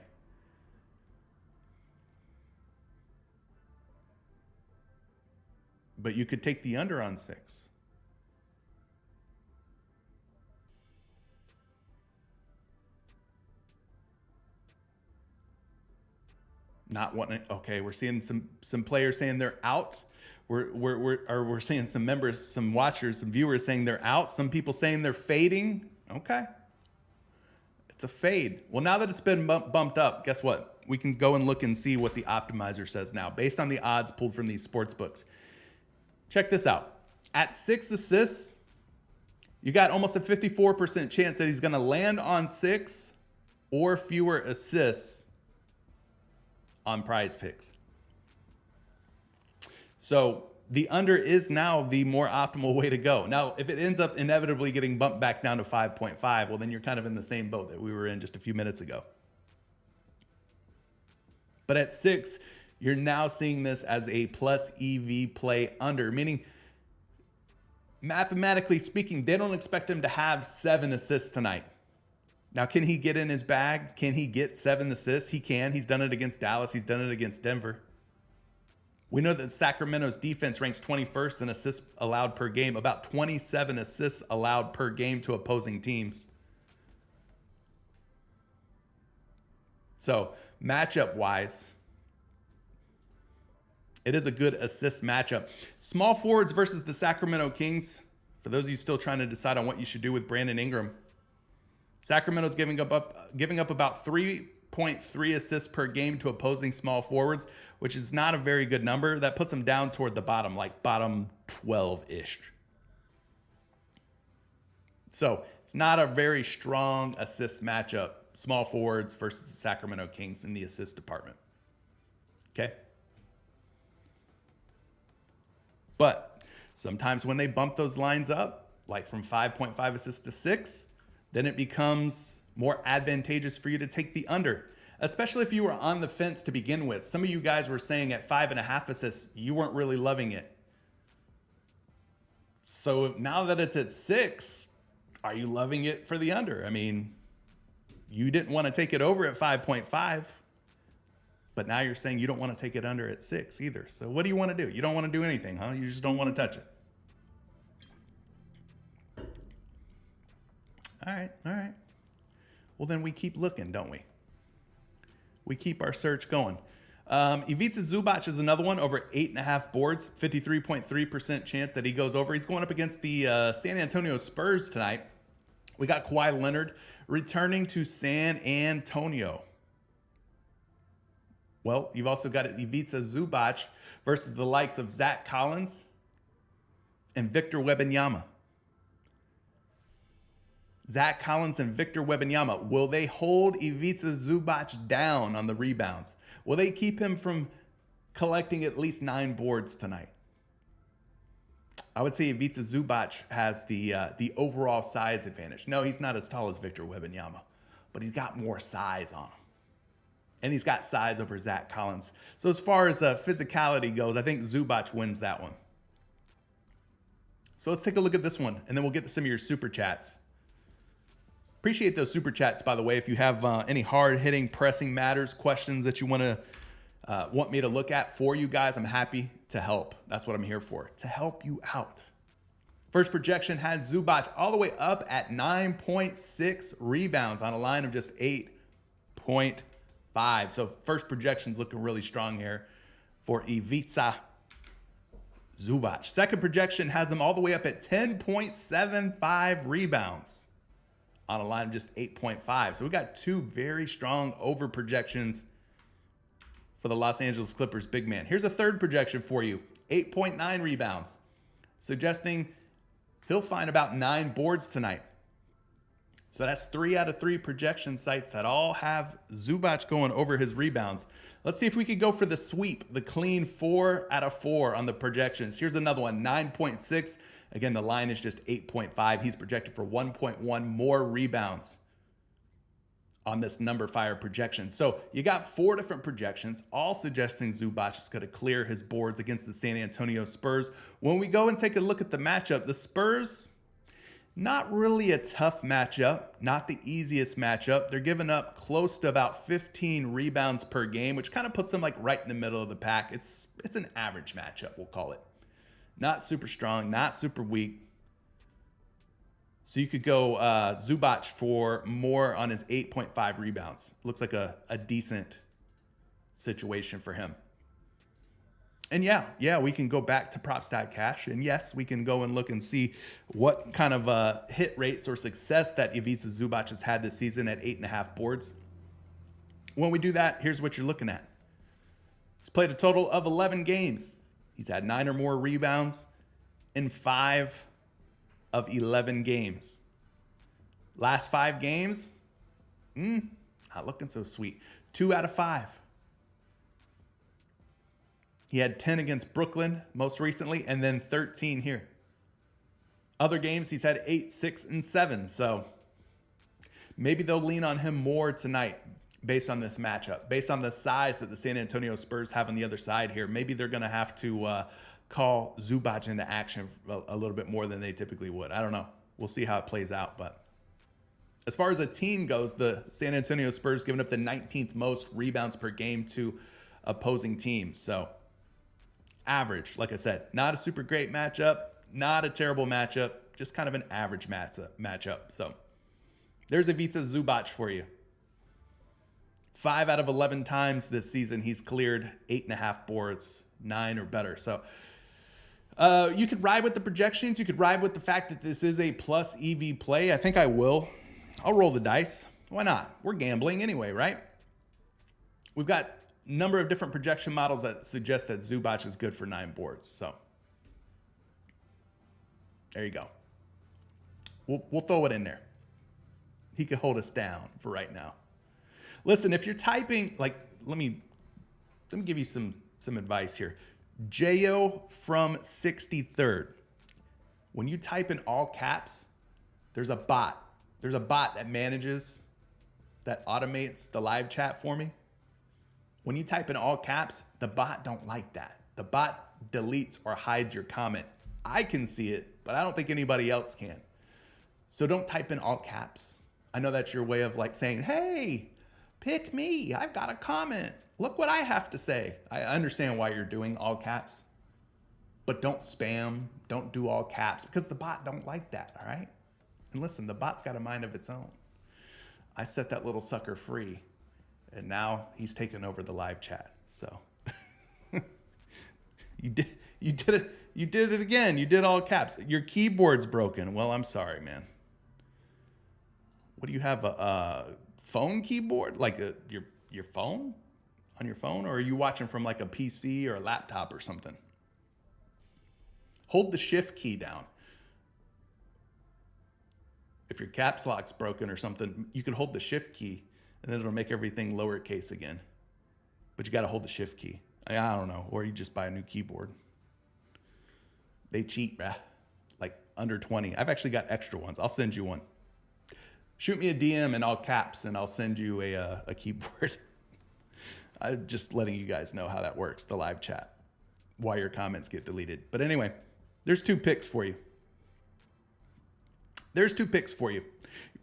[SPEAKER 1] But you could take the under on 6. Not wanting. Okay, we're seeing some players saying they're out. We're seeing some members, some watchers, some viewers saying they're out. Some people saying they're fading. Okay, it's a fade. Well, now that it's been bumped up, guess what? We can go and look and see what the optimizer says now, based on the odds pulled from these sports books. Check this out. At 6 assists, you got almost a 54% chance that he's going to land on 6 or fewer assists on PrizePicks. So the under is now the more optimal way to go. Now, if it ends up inevitably getting bumped back down to 5.5, well, then you're kind of in the same boat that we were in just a few minutes ago. But at 6, you're now seeing this as a plus EV play under, meaning mathematically speaking, they don't expect him to have 7 assists tonight. Now, can he get in his bag? Can he get 7 assists? He can. He's done it against Dallas. He's done it against Denver. We know that Sacramento's defense ranks 21st in assists allowed per game, about 27 assists allowed per game to opposing teams. So, matchup-wise, it is a good assist matchup. Small forwards versus the Sacramento Kings. For those of you still trying to decide on what you should do with Brandon Ingram, Sacramento's giving up about 3.3 assists per game to opposing small forwards, which is not a very good number. That puts them down toward the bottom, like bottom 12-ish. So it's not a very strong assist matchup, small forwards versus the Sacramento Kings in the assist department. Okay? But sometimes when they bump those lines up, like from 5.5 assists to 6, then it becomes more advantageous for you to take the under, especially if you were on the fence to begin with. Some of you guys were saying at 5.5 assists, you weren't really loving it. So now that it's at 6, are you loving it for the under? I mean, you didn't want to take it over at 5.5, but now you're saying you don't want to take it under at 6 either. So what do you want to do? You don't want to do anything, huh? You just don't want to touch it. All right. All right. Well, then we keep looking, don't we? We keep our search going. Ivica Zubac is another one, over 8.5 boards, 53.3% chance that he goes over. He's going up against the San Antonio Spurs tonight. We got Kawhi Leonard returning to San Antonio. Well, you've also got Ivica Zubac versus the likes of Zach Collins and Victor Wembanyama. Zach Collins and Victor Wembanyama, will they hold Ivica Zubac down on the rebounds? Will they keep him from collecting at least 9 boards tonight? I would say Ivica Zubac has the overall size advantage. No, he's not as tall as Victor Wembanyama, but he's got more size on him. And he's got size over Zach Collins. So as far as physicality goes, I think Zubac wins that one. So let's take a look at this one, and then we'll get to some of your super chats. Appreciate those super chats, by the way. If you have any hard-hitting, pressing matters, questions that you want me to look at for you guys, I'm happy to help. That's what I'm here for, to help you out. First projection has Zubac all the way up at 9.6 rebounds on a line of just 8.5. So first projection's looking really strong here for Ivica Zubac. Second projection has him all the way up at 10.75 rebounds on a line of just 8.5. So we got 2 very strong over projections for the Los Angeles Clippers big man. Here's a third projection for you, 8.9 rebounds, suggesting he'll find about 9 boards tonight. So that's 3 out of 3 projection sites that all have Zubac going over his rebounds. Let's see if we could go for the sweep, the clean 4 out of 4 on the projections. Here's another one, 9.6. Again, the line is just 8.5. He's projected for 1.1 more rebounds on this number fire projection. So you got 4 different projections, all suggesting Zubac is going to clear his boards against the San Antonio Spurs. When we go and take a look at the matchup, the Spurs, not really a tough matchup, not the easiest matchup. They're giving up close to about 15 rebounds per game, which kind of puts them like right in the middle of the pack. It's an average matchup, we'll call it. Not super strong, not super weak. So you could go Zubac for more on his 8.5 rebounds. Looks like a decent situation for him. And yeah, we can go back to prop.cash. And yes, we can go and look and see what kind of hit rates or success that Ivica Zubac has had this season at 8.5 boards. When we do that, here's what you're looking at. He's played a total of 11 games. He's had 9 or more rebounds in 5 of 11 games. Last 5 games, not looking so sweet. 2 out of 5. He had 10 against Brooklyn most recently, and then 13 here. Other games, he's had 8, 6, and 7. So maybe they'll lean on him more tonight based on this matchup, based on the size that the San Antonio Spurs have on the other side here. Maybe they're going to have to call Zubac into action a little bit more than they typically would. I don't know. We'll see how it plays out. But as far as a team goes, the San Antonio Spurs giving up the 19th most rebounds per game to opposing teams. So average, like I said, not a super great matchup, not a terrible matchup, just kind of an average matchup. So there's Ivica Zubac for you. 5 out of 11 times this season, he's cleared 8.5 boards, 9 or better. So you could ride with the projections. You could ride with the fact that this is a plus EV play. I think I will. I'll roll the dice. Why not? We're gambling anyway, right? We've got a number of different projection models that suggest that Zubac is good for 9 boards. So there you go. We'll throw it in there. He could hold us down for right now. Listen, if you're typing, like, let me give you some advice here. J.O. from 63rd. When you type in all caps, there's a bot. There's a bot that manages, that automates the live chat for me. When you type in all caps, the bot don't like that. The bot deletes or hides your comment. I can see it, but I don't think anybody else can. So don't type in all caps. I know that's your way of like saying, hey, pick me. I've got a comment. Look what I have to say. I understand why you're doing all caps, but don't spam. Don't do all caps because the bot don't like that, all right? And listen, the bot's got a mind of its own. I set that little sucker free, and now he's taken over the live chat. So you did it again. You did all caps. Your keyboard's broken. Well, I'm sorry, man. What do you have, a phone keyboard? Like your phone? On your phone? Or are you watching from like a PC or a laptop or something? Hold the shift key down. If your caps lock's broken or something, you can hold the shift key and then it'll make everything lowercase again. But you got to hold the shift key. I don't know. Or you just buy a new keyboard. They cheat, bruh. Like under 20. I've actually got extra ones. I'll send you one. Shoot me a DM in all caps and I'll send you a keyboard. I'm just letting you guys know how that works, the live chat, why your comments get deleted. But anyway, there's 2 picks for you.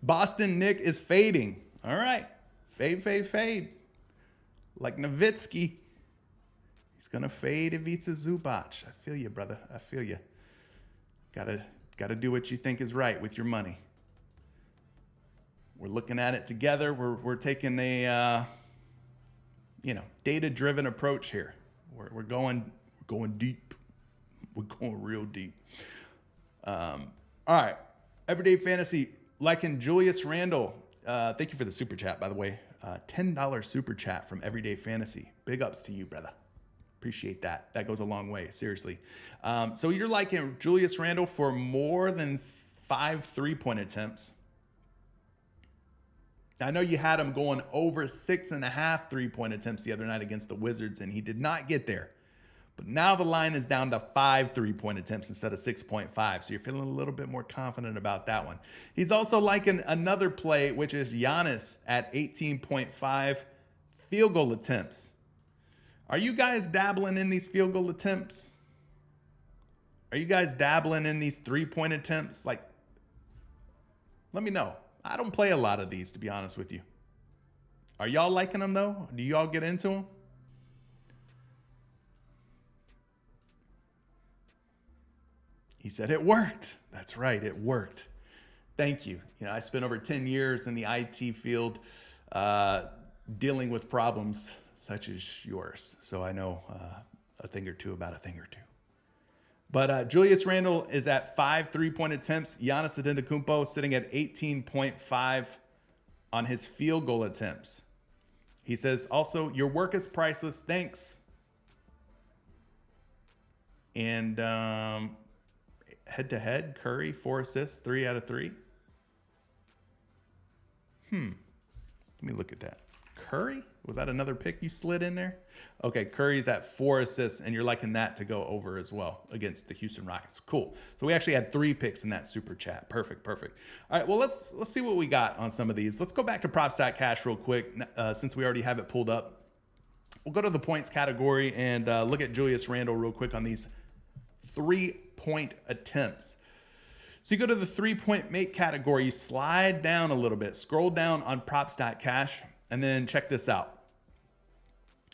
[SPEAKER 1] Boston Nick is fading. All right. Fade. Like Nowitzki. He's going to fade Ivica Zubac. I feel you, brother. I feel you. Gotta do what you think is right with your money. We're looking at it together. We're taking a data-driven approach here. We're going deep. We're going real deep. All right. Everyday Fantasy, liking Julius Randle. Thank you for the super chat, by the way. $10 super chat from Everyday Fantasy. Big ups to you, brother. Appreciate that. That goes a long way, seriously. So you're liking Julius Randle for more than 5 3-point attempts. I know you had him going over 6.5 3-point attempts the other night against the Wizards, and he did not get there. But now the line is down to 5 3-point attempts instead of 6.5. So you're feeling a little bit more confident about that one. He's also liking another play, which is Giannis at 18.5 field goal attempts. Are you guys dabbling in these field goal attempts? Are you guys dabbling in these 3-point attempts? Like, let me know. I don't play a lot of these, to be honest with you. Are y'all liking them, though? Do y'all get into them? He said it worked. That's right, it worked. Thank you. I spent over 10 years in the IT field dealing with problems such as yours. So I know a thing or two about a thing or two. But Julius Randle is at 5 3-point attempts. Giannis Antetokounmpo sitting at 18.5 on his field goal attempts. He says, also, your work is priceless. Thanks. And head-to-head, Curry, 4 assists, 3 out of 3. Let me look at that. Curry? Was that another pick you slid in there? Okay, Curry's at 4 assists, and you're liking that to go over as well against the Houston Rockets. Cool. So we actually had 3 picks in that super chat. Perfect. All right, well, let's see what we got on some of these. Let's go back to Props.Cash real quick since we already have it pulled up. We'll go to the points category and look at Julius Randle real quick on these 3-point attempts. So you go to the 3-point make category, you slide down a little bit, scroll down on Props.Cash, and then check this out.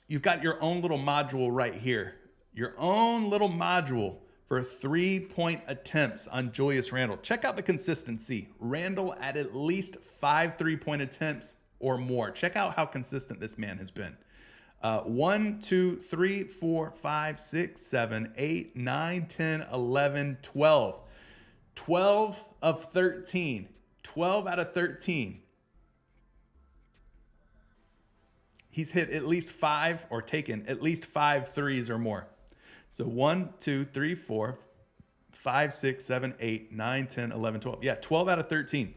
[SPEAKER 1] You've got your own little module right here. Your own little module for 3-point attempts on Julius Randle. Check out the consistency. Randle at least 5 3-point attempts or more. Check out how consistent this man has been. 1, 2, 3, 4, 5, 6, 7, 8, 9, 10, 11, 12. 12 of 13. 12 out of 13. He's hit at least 5 or taken at least 5 threes or more. So 1, 2, 3, 4, 5, 6, 7, 8, 9, 10, 11, 12. Yeah, 12 out of 13.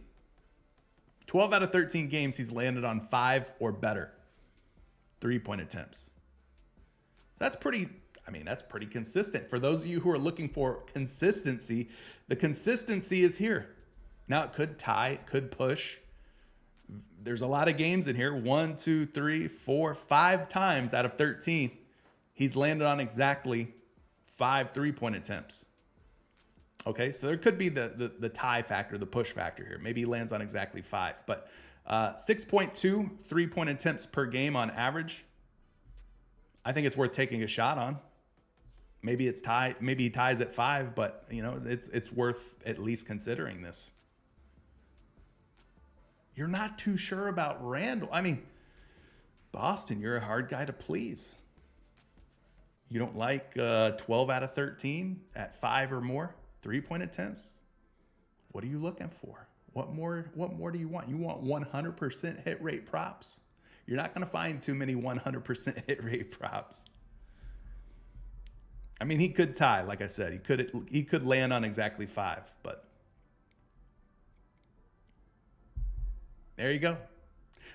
[SPEAKER 1] 12 out of 13 games he's landed on 5 or better 3-point attempts. That's pretty consistent. For those of you who are looking for consistency, the consistency is here. Now it could tie, it could push. There's a lot of games in here. 1, 2, 3, 4, 5 times out of 13, he's landed on exactly 5 3-point attempts. Okay, so there could be the tie factor, the push factor here. Maybe he lands on exactly 5. But 6.2 3-point attempts per game on average. I think it's worth taking a shot on. Maybe it's tied. Maybe he ties at 5, but it's worth at least considering this. You're not too sure about Randall. I mean, Boston, you're a hard guy to please. You don't like 12 out of 13 at 5 or more 3-point attempts? What are you looking for? What more do you want? You want 100% hit rate props? You're not going to find too many 100% hit rate props. I mean, he could tie, like I said. He could land on exactly 5, but there you go.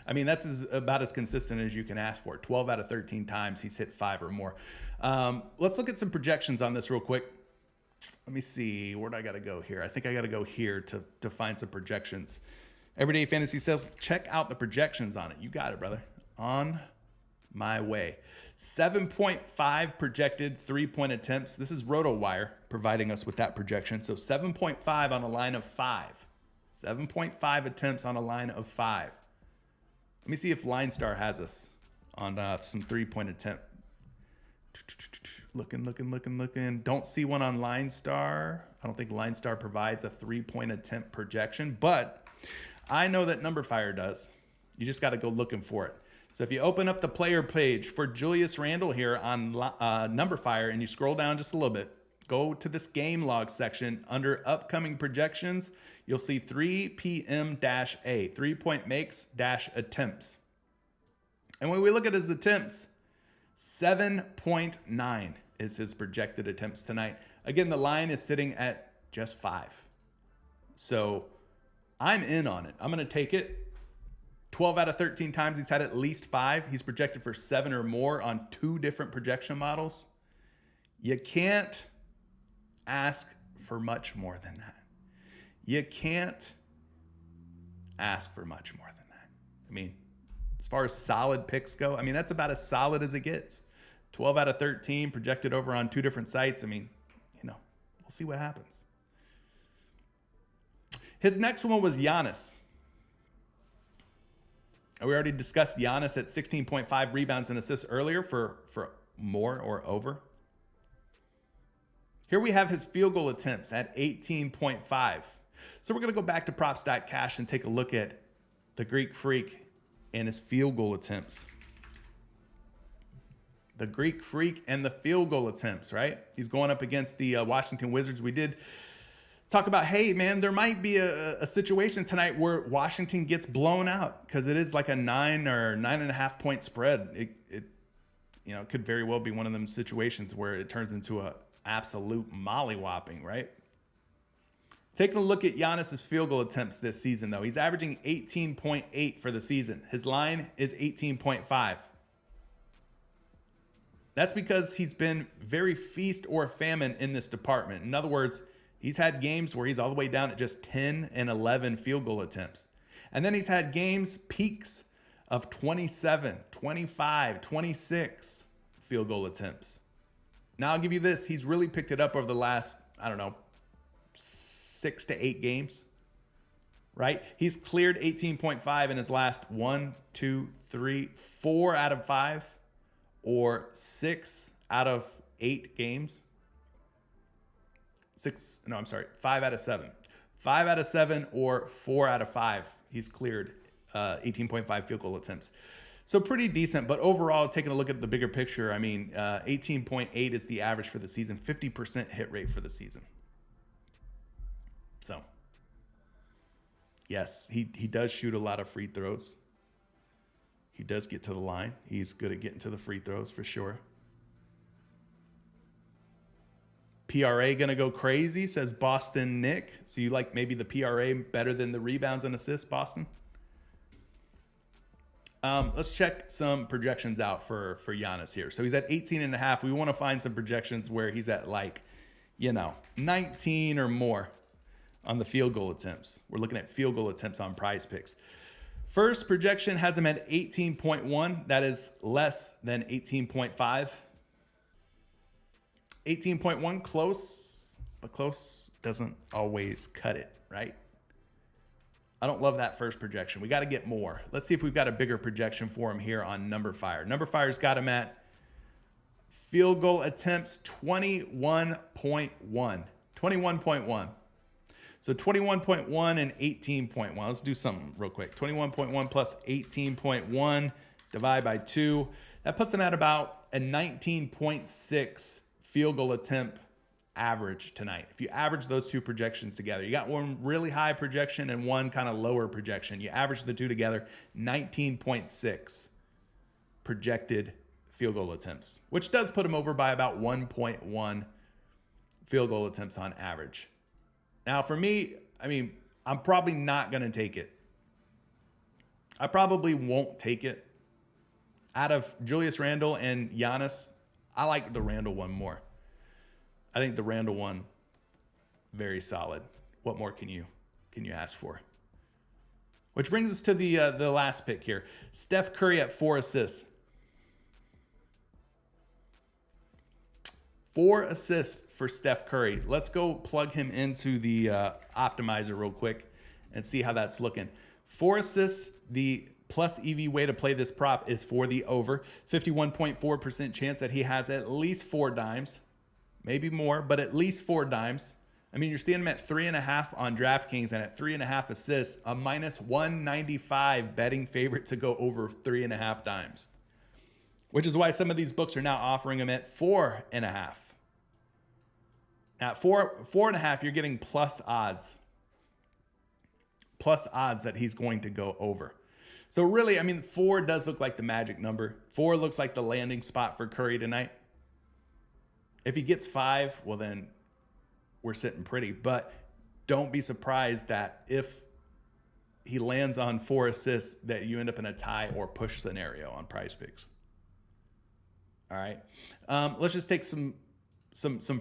[SPEAKER 1] I mean, that's about as consistent as you can ask for. 12 out of 13 times he's hit 5 or more. Let's look at some projections on this real quick. Let me see. Where do I got to go here? I think I got to go here to find some projections. Everyday Fantasy says, check out the projections on it. You got it, brother. On my way. 7.5 projected 3-point attempts. This is RotoWire providing us with that projection. So 7.5 on a line of 5. 7.5 attempts on a line of 5. Let me see if LineStar has us on some 3-point attempt. Looking. Don't see one on LineStar. I don't think LineStar provides a 3-point attempt projection, but I know that NumberFire does. You just got to go looking for it. So if you open up the player page for Julius Randle here on NumberFire and you scroll down just a little bit, go to this game log section under upcoming projections, you'll see 3 PM-A, 3-point makes-attempts. And when we look at his attempts, 7.9 is his projected attempts tonight. Again, the line is sitting at just 5. So I'm in on it. I'm going to take it. 12 out of 13 times he's had at least 5. He's projected for 7 or more on 2 different projection models. You can't ask for much more than that. You can't ask for much more than that. I mean, as far as solid picks go, I mean, that's about as solid as it gets. 12 out of 13 projected over on 2 different sites. I mean, we'll see what happens. His next one was Giannis. We already discussed Giannis at 16.5 rebounds and assists earlier for more or over. Here we have his field goal attempts at 18.5. So we're going to go back to props.cash and take a look at the Greek Freak and his field goal attempts. The Greek Freak and the field goal attempts, right? He's going up against the Washington Wizards. We did talk about, hey, man, there might be a situation tonight where Washington gets blown out because it is like a 9 or 9.5 point spread. It could very well be one of them situations where it turns into a absolute mollywhopping, right? Taking a look at Giannis's field goal attempts this season, though. He's averaging 18.8 for the season. His line is 18.5. That's because he's been very feast or famine in this department. In other words, he's had games where he's all the way down at just 10 and 11 field goal attempts. And then he's had peaks of 27, 25, 26 field goal attempts. Now I'll give you this. He's really picked it up over the last, 6 to 8 games, right? He's cleared 18.5 in his last 1, 2, 3, 4 out of 5 or 6 out of 8 games. 5 out of 7. 5 out of 7 or 4 out of 5. He's cleared 18.5 field goal attempts. So pretty decent, but overall, taking a look at the bigger picture, 18.8 is the average for the season, 50% hit rate for the season. So, yes, he does shoot a lot of free throws. He does get to the line. He's good at getting to the free throws for sure. PRA going to go crazy, says Boston Nick. So you like maybe the PRA better than the rebounds and assists, Boston? Let's check some projections out for Giannis here. So he's at 18.5. We want to find some projections where he's at 19 or more on the field goal attempts. We're looking at field goal attempts on PrizePicks. First projection has him at 18.1. That is less than 18.5. 18.1, close, but close doesn't always cut it, right? I don't love that first projection. We got to get more. Let's see if we've got a bigger projection for him here on NumberFire. NumberFire's got him at field goal attempts 21.1. 21.1. So 21.1 and 18.1. Let's do something real quick. 21.1 plus 18.1, divide by 2. That puts him at about a 19.6 field goal attempt average tonight. If you average those two projections together, you got one really high projection and one kind of lower projection. You average the two together, 19.6 projected field goal attempts, which does put him over by about 1.1 field goal attempts on average. Now, for me, I mean, I'm probably not going to take it. I probably won't take it. Out of Julius Randle and Giannis, I like the Randle one more. I think the Randle one, very solid. What more can you ask for? Which brings us to the last pick here. Steph Curry at 4 assists. 4 assists for Steph Curry. Let's go plug him into the optimizer real quick and see how that's looking. 4 assists, the plus EV way to play this prop is for the over. 51.4% chance that he has at least 4 dimes. Maybe more, but at least 4 dimes. I mean, you're seeing him at 3.5 on DraftKings and at 3.5 assists, a minus 195 betting favorite to go over 3.5 dimes, which is why some of these books are now offering him at 4.5. At 4.5, you're getting plus odds that he's going to go over. So really, I mean, 4 does look like the magic number. 4 looks like the landing spot for Curry tonight. If he gets 5, well, then we're sitting pretty. But don't be surprised that if he lands on 4 assists, that you end up in a tie or push scenario on PrizePicks. All right. Let's just take some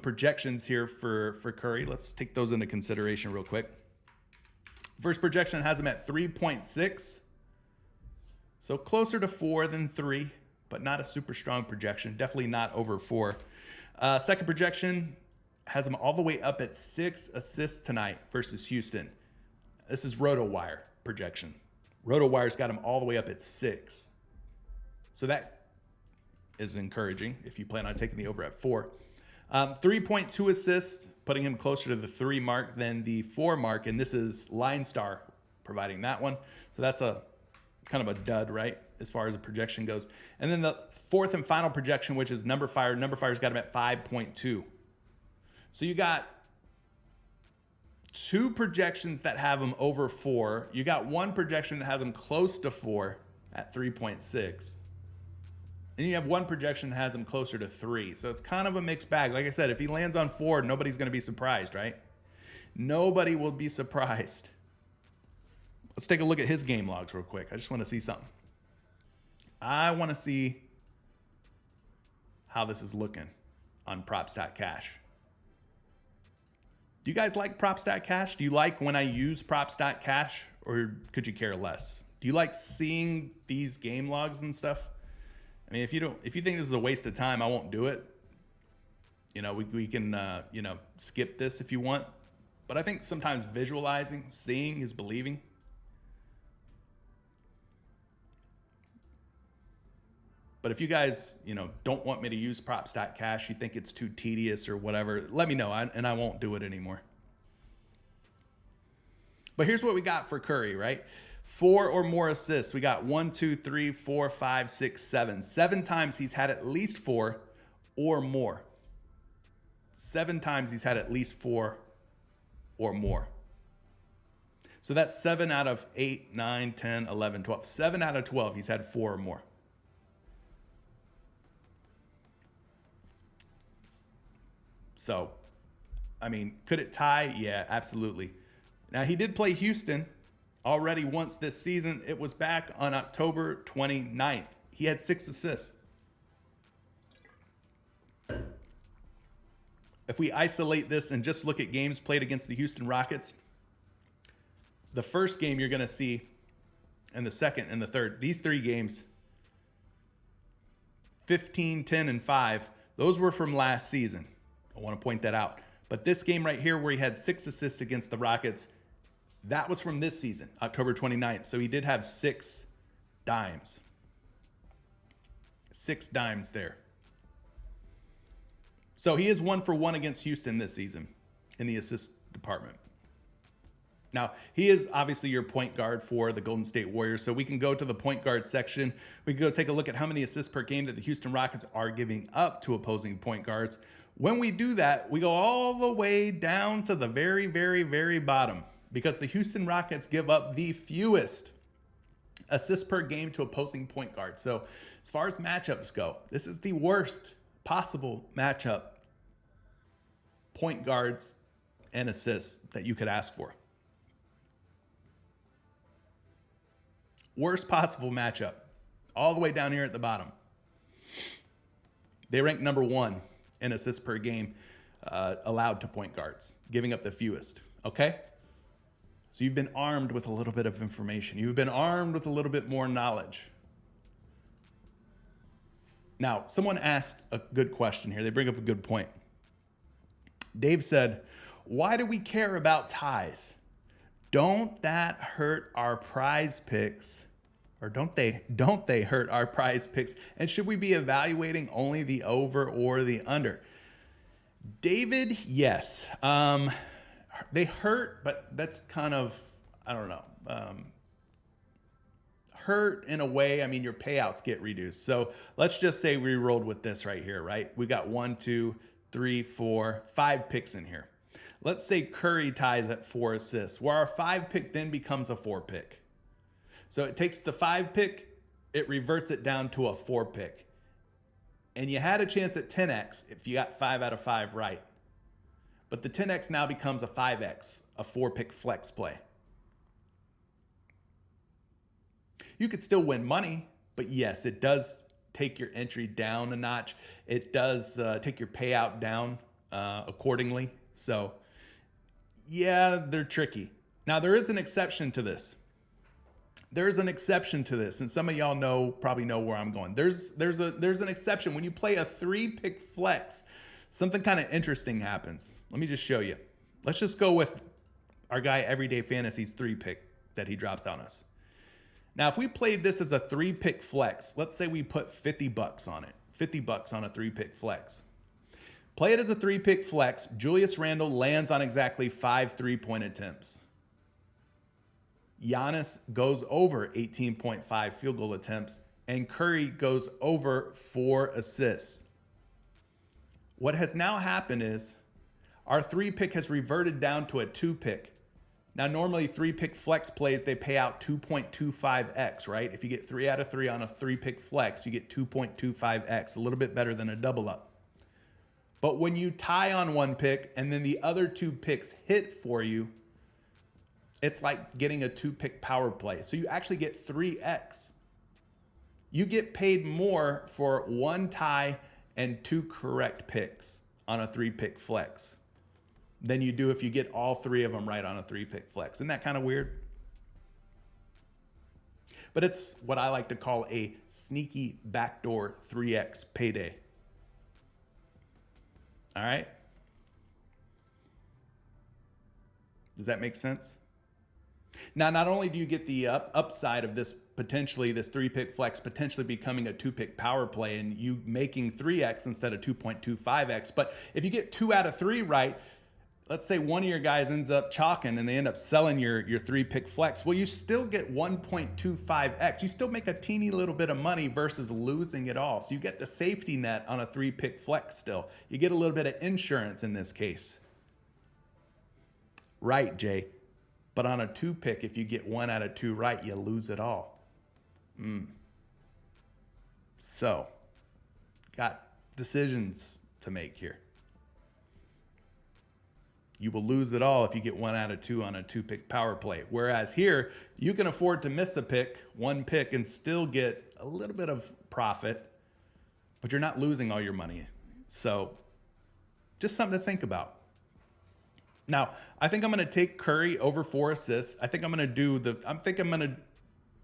[SPEAKER 1] projections here for Curry. Let's take those into consideration real quick. First projection has him at 3.6. So closer to 4 than 3, but not a super strong projection. Definitely not over 4. Second projection has him all the way up at 6 assists tonight versus Houston. This is RotoWire projection. RotoWire's got him all the way up at 6. So that is encouraging if you plan on taking the over at 4. 3.2 assists, putting him closer to the 3 mark than the 4 mark. And this is Line Star providing that one. So that's a kind of a dud, right, as far as the projection goes. And then the fourth and final projection, which is Number Fire. Number Fire's got him at 5.2. So you got 2 projections that have him over 4. You got 1 projection that has him close to 4 at 3.6. And you have 1 projection that has him closer to 3. So it's kind of a mixed bag. Like I said, if he lands on 4, nobody's going to be surprised, right? Nobody will be surprised. Let's take a look at his game logs real quick. I just want to see something. I want to see how this is looking on Props.Cash. Do you guys like Props.Cash? Do you like when I use Props.Cash, or could you care less? Do you like seeing these game logs and stuff? I mean, if you think this is a waste of time, I won't do it. You know, we can skip this if you want. But I think sometimes visualizing, seeing is believing. But if you guys, don't want me to use Props.Cash, you think it's too tedious or whatever, let me know, and I won't do it anymore. But here's what we got for Curry, right? 4 or more assists. We got 1, 2, 3, 4, 5, 6, 7. 7 times he's had at least 4 or more. 7 times he's had at least 4 or more. So that's 7 out of 8, 9, 10, 11, 12. 7 out of 12 he's had 4 or more. So, I mean, could it tie? Yeah, absolutely. Now, he did play Houston already once this season. It was back on October 29th. He had 6 assists. If we isolate this and just look at games played against the Houston Rockets, the first game you're going to see, and the second and the third, these 3 games, 15, 10, and 5, those were from last season. I want to point that out. But this game right here where he had 6 assists against the Rockets, that was from this season, October 29th. So he did have 6 dimes. 6 dimes there. So he is 1 for 1 against Houston this season in the assist department. Now, he is obviously your point guard for the Golden State Warriors, so we can go to the point guard section. We can go take a look at how many assists per game that the Houston Rockets are giving up to opposing point guards. When we do that, we go all the way down to the very, very, very bottom because the Houston Rockets give up the fewest assists per game to opposing point guards. So as far as matchups go, this is the worst possible matchup, point guards and assists, that you could ask for. Worst possible matchup, all the way down here at the bottom. They rank number 1 in assists per game allowed to point guards, giving up the fewest, okay? So you've been armed with a little bit of information. You've been armed with a little bit more knowledge. Now, someone asked a good question here. They bring up a good point. Dave said, why do we care about ties? Don't that hurt our prize picks? Or don't they hurt our prize picks? And should we be evaluating only the over or the under? David, yes. They hurt, but that's kind of, I don't know. Hurt in a way, I mean, your payouts get reduced. So let's just say we rolled with this right here, right? We got 1, 2, 3, 4, 5 picks in here. Let's say Curry ties at 4 assists, where our 5 pick then becomes a 4 pick. So it takes the 5 pick, it reverts it down to a 4 pick. And you had a chance at 10x if you got 5 out of 5 right. But the 10x now becomes a 5x, a 4 pick flex play. You could still win money, but yes, it does take your entry down a notch. It does take your payout down accordingly. So yeah, they're tricky. Now there is an exception to this. There's an exception to this, and some of y'all probably know where I'm going. There's an exception. When you play a 3-pick flex, something kind of interesting happens. Let me just show you. Let's just go with our guy Everyday Fantasy's 3-pick that he dropped on us. Now, if we played this as a 3-pick flex, let's say we put $50 on it, $50 on a 3-pick flex. Play it as a 3-pick flex. Julius Randle lands on exactly 5 3-point attempts. Giannis goes over 18.5 field goal attempts, and Curry goes over 4 assists. What has now happened is our 3-pick has reverted down to a 2-pick. Now, normally 3-pick flex plays, they pay out 2.25x, right? If you get 3 out of 3 on a 3-pick flex, you get 2.25x, a little bit better than a double up. But when you tie on 1 pick and then the other 2 picks hit for you, it's like getting a 2-pick power play. So you actually get 3x. You get paid more for 1 tie and 2 correct picks on a 3-pick flex than you do if you get all 3 of them right on a 3-pick flex. Isn't that kind of weird? But it's what I like to call a sneaky backdoor 3x payday. All right? Does that make sense? Now, not only do you get the upside of this potentially, this 3-pick flex potentially becoming a 2-pick power play and you making 3x instead of 2.25x, but if you get 2 out of 3 right, let's say one of your guys ends up chalking and they end up selling your 3-pick flex, well, you still get 1.25x. You still make a teeny little bit of money versus losing it all. So you get the safety net on a 3-pick flex still. You get a little bit of insurance in this case. Right, Jay. But on a 2-pick, if you get 1 out of 2 right, you lose it all. So, got decisions to make here. You will lose it all if you get 1 out of 2 on a 2-pick power play. Whereas here, you can afford to miss a pick, 1 pick, and still get a little bit of profit, but you're not losing all your money. So, just something to think about. Now, I think I'm going to take Curry over 4 assists. I think I'm going to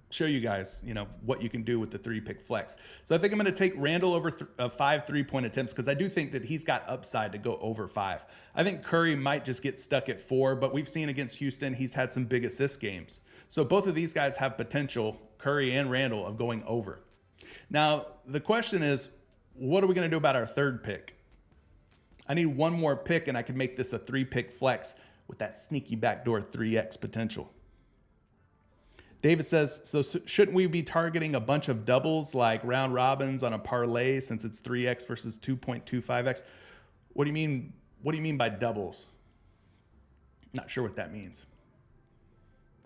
[SPEAKER 1] show you guys, what you can do with the 3-pick flex. So I think I'm going to take Randle over 5 3-point attempts because I do think that he's got upside to go over 5. I think Curry might just get stuck at 4, but we've seen against Houston, he's had some big assist games. So both of these guys have potential, Curry and Randle, of going over. Now, the question is, what are we going to do about our 3rd pick? I need 1 more pick and I can make this a 3-pick flex with that sneaky backdoor 3x potential. David says, so shouldn't we be targeting a bunch of doubles like round robins on a parlay since it's 3x versus 2.25x? What do you mean? What do you mean by doubles? Not sure what that means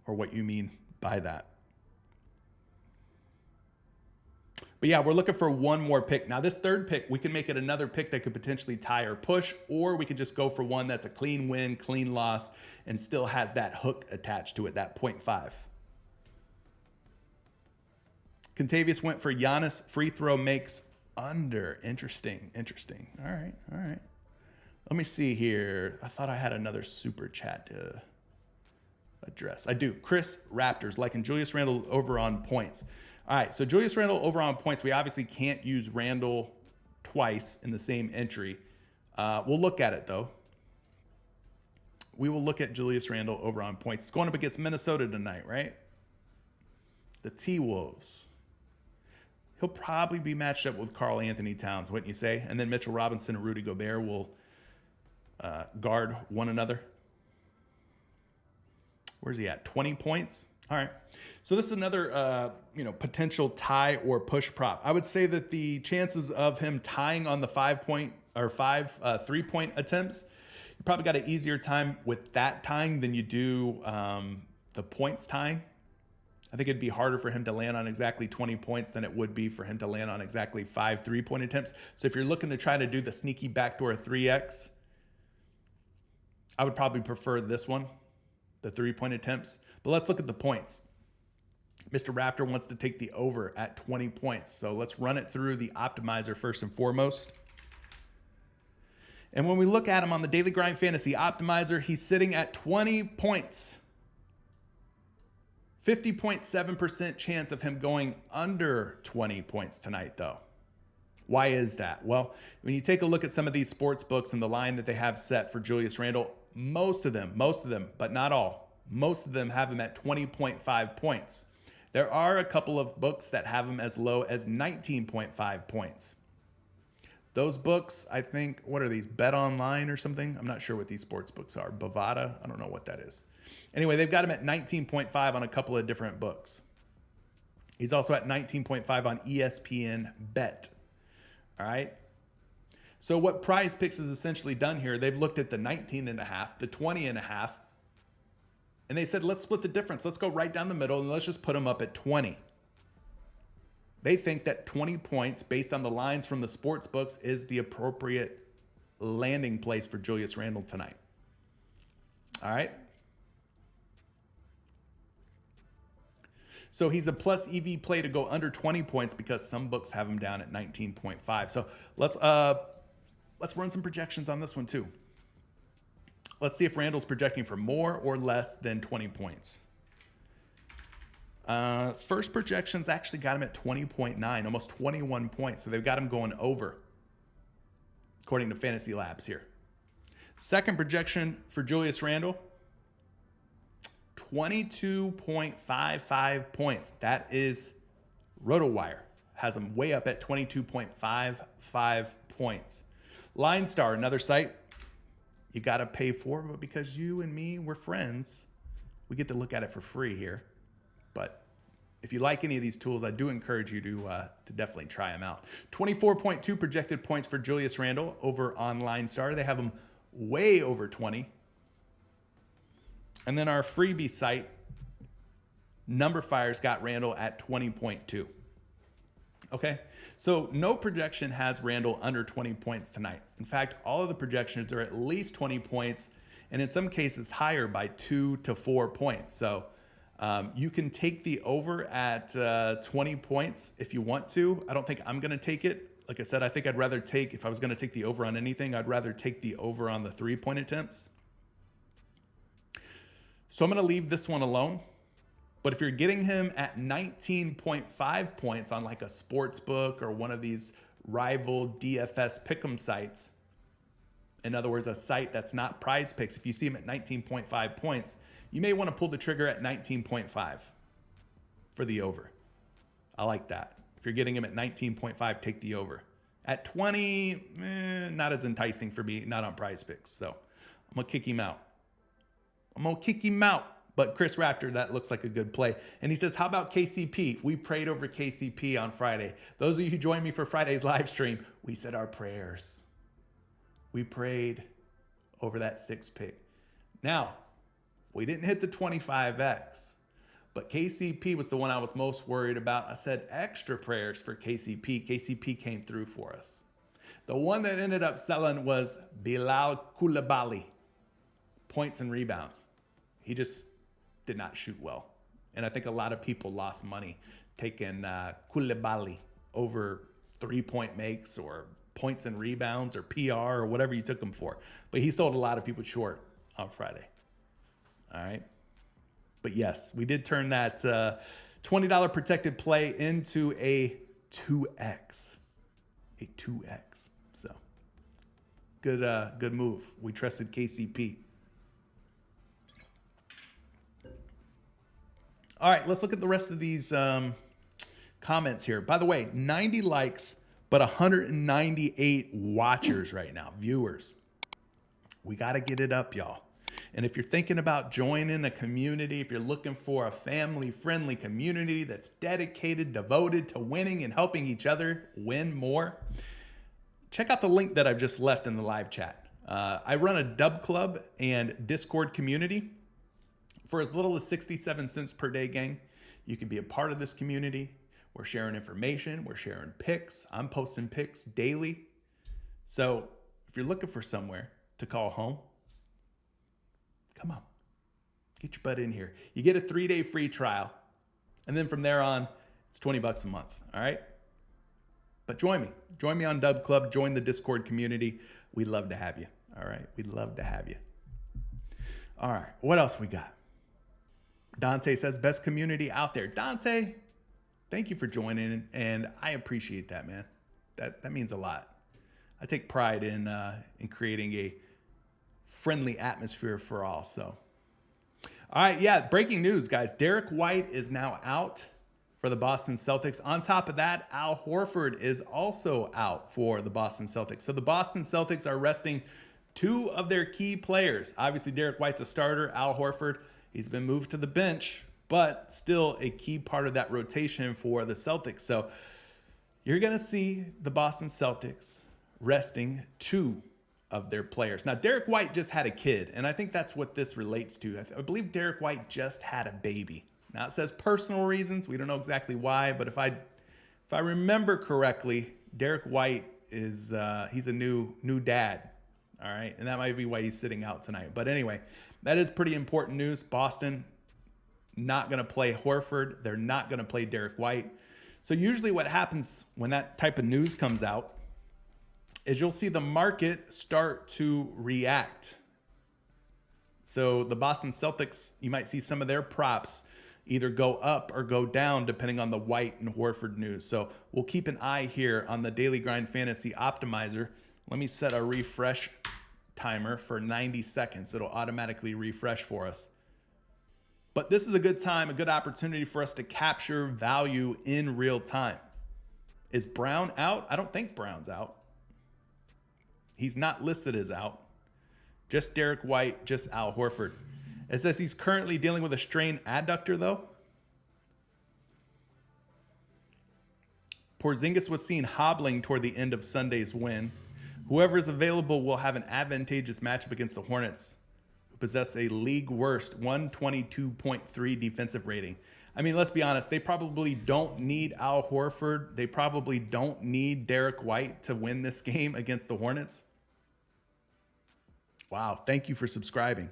[SPEAKER 1] or what you mean by that. But yeah, we're looking for one more pick. Now this third pick, we can make it another pick that could potentially tie or push, or we could just go for one that's a clean win, clean loss, and still has that hook attached to it, that 0.5. Contavious went for Giannis. Free throw makes under. Interesting. All right. Let me see here. I thought I had another super chat to address. I do. Chris Raptors liking Julius Randle over on points. All right, so Julius Randle over on points. We obviously can't use Randle twice in the same entry. We'll look at it, though. We will look at Julius Randle over on points. It's going up against Minnesota tonight, right? The T-Wolves. He'll probably be matched up with Karl Anthony Towns, wouldn't you say? And then Mitchell Robinson and Rudy Gobert will guard one another. Where's he at? 20 points? All right. So this is another potential tie or push prop. I would say that the chances of him tying on the 5 3-point attempts, you probably got an easier time with that tying than you do the points tying. I think it'd be harder for him to land on exactly 20 points than it would be for him to land on exactly 5 3-point attempts. So if you're looking to try to do the sneaky backdoor 3x, I would probably prefer this one, the 3-point attempts. But let's look at the points. Mr. Raptor wants to take the over at 20 points. So let's run it through the optimizer first and foremost. And when we look at him on the Daily Grind Fantasy Optimizer, he's sitting at 20 points. 50.7% chance of him going under 20 points tonight, though. Why is that? Well, when you take a look at some of these sports books and the line that they have set for Julius Randle, most of them, but not all, most of them have him at 20.5 points. There are a couple of books that have him as low as 19.5 points. Those books, I think, what are these? Bet Online or something? I'm not sure what these sports books are. Bovada? I don't know what that is. Anyway, they've got him at 19.5 on a couple of different books. He's also at 19.5 on ESPN Bet. All right. So what PrizePicks has essentially done here, they've looked at the 19.5, the 20.5, and they said, let's split the difference. Let's go right down the middle and let's just put him up at 20. They think that 20 points based on the lines from the sports books is the appropriate landing place for Julius Randle tonight. All right. So he's a plus EV play to go under 20 points because some books have him down at 19.5. So let's run some projections on this one too. Let's see if Randle's projecting for more or less than 20 points. First projections actually got him at 20.9, almost 21 points. So they've got him going over, according to Fantasy Labs here. Second projection for Julius Randle, 22.55 points. That is RotoWire. Has him way up at 22.55 points. Line Star, another site you got to pay for, but because you and me, we're friends, we get to look at it for free here. But if you like any of these tools, I do encourage you to definitely try them out. 24.2 projected points for Julius Randle over on Line Star. They have him way over 20. And then our freebie site, Numberfire's got Randle at 20.2. Okay, so no projection has Randle under 20 points tonight. In fact, all of the projections are at least 20 points, and in some cases higher by 2 to 4 points. So you can take the over at 20 points if you want to. I don't think I'm going to take it. Like I said, I think I'd rather take, if I was going to take the over on anything, I'd rather take the over on the 3-point attempts. So I'm going to leave this one alone. But if you're getting him at 19.5 points on like a sports book or one of these rival DFS pick'em sites, in other words, a site that's not PrizePicks, if you see him at 19.5 points, you may want to pull the trigger at 19.5 for the over. I like that. If you're getting him at 19.5, take the over. At 20, not as enticing for me, not on PrizePicks. So I'm going to kick him out. I'm going to kick him out. But Chris Raptor, that looks like a good play. And he says, how about KCP? We prayed over KCP on Friday. Those of you who joined me for Friday's live stream, we said our prayers. We prayed over that 6 pick. Now, we didn't hit the 25X, but KCP was the one I was most worried about. I said extra prayers for KCP. KCP came through for us. The one that ended up selling was Bilal Koulibaly. Points and rebounds. He just did not shoot well. And I think a lot of people lost money taking Koulibaly over 3-point makes or points and rebounds or PR or whatever you took him for. But he sold a lot of people short on Friday. All right. But yes, we did turn that $20 protected play into a 2X. A 2X. So good move. We trusted KCP. All right, let's look at the rest of these comments here. By the way, 90 likes, but 198 watchers right now, viewers. We got to get it up, y'all. And if you're thinking about joining a community, if you're looking for a family-friendly community that's dedicated, devoted to winning and helping each other win more, check out the link that I've just left in the live chat. I run a Dub Club and Discord community. For as little as 67 cents per day, gang, you can be a part of this community. We're sharing information. We're sharing picks. I'm posting picks daily. So if you're looking for somewhere to call home, come on, get your butt in here. You get a 3-day free trial. And then from there on, it's $20 a month. All right. But join me. Join me on Dub Club. Join the Discord community. We'd love to have you. All right. We'd love to have you. All right. What else we got? Dante says, best community out there. Dante, thank you for joining, and I appreciate that, man. That means a lot. I take pride in creating a friendly atmosphere for all. So, all right, yeah, breaking news, guys. Derek White is now out for the Boston Celtics. On top of that, Al Horford is also out for the Boston Celtics. So the Boston Celtics are resting 2 of their key players. Obviously, Derek White's a starter. Al Horford, he's been moved to the bench, but still a key part of that rotation for the Celtics. So you're going to see the Boston Celtics resting 2 of their players. Now, Derek White just had a kid, and I think that's what this relates to. I believe Derek White just had a baby. Now, it says personal reasons. We don't know exactly why, but if I remember correctly, Derek White is he's a new dad. All right, and that might be why he's sitting out tonight. But anyway, that is pretty important news. Boston not going to play Horford. They're not going to play Derek White. So usually what happens when that type of news comes out is you'll see the market start to react. So the Boston Celtics, you might see some of their props either go up or go down depending on the White and Horford news. So we'll keep an eye here on the Daily Grind Fantasy Optimizer. Let me set a refresh timer for 90 seconds. It'll automatically refresh for us. But this is a good time, a good opportunity for us to capture value in real time. Is Brown out? I don't think Brown's out. He's not listed as out. Just Derek White, just Al Horford. It says he's currently dealing with a strained adductor, though. Porzingis was seen hobbling toward the end of Sunday's win. Whoever is available will have an advantageous matchup against the Hornets, who possess a league worst 122.3 defensive rating. I mean, let's be honest. They probably don't need Al Horford. They probably don't need Derek White to win this game against the Hornets. Wow. Thank you for subscribing.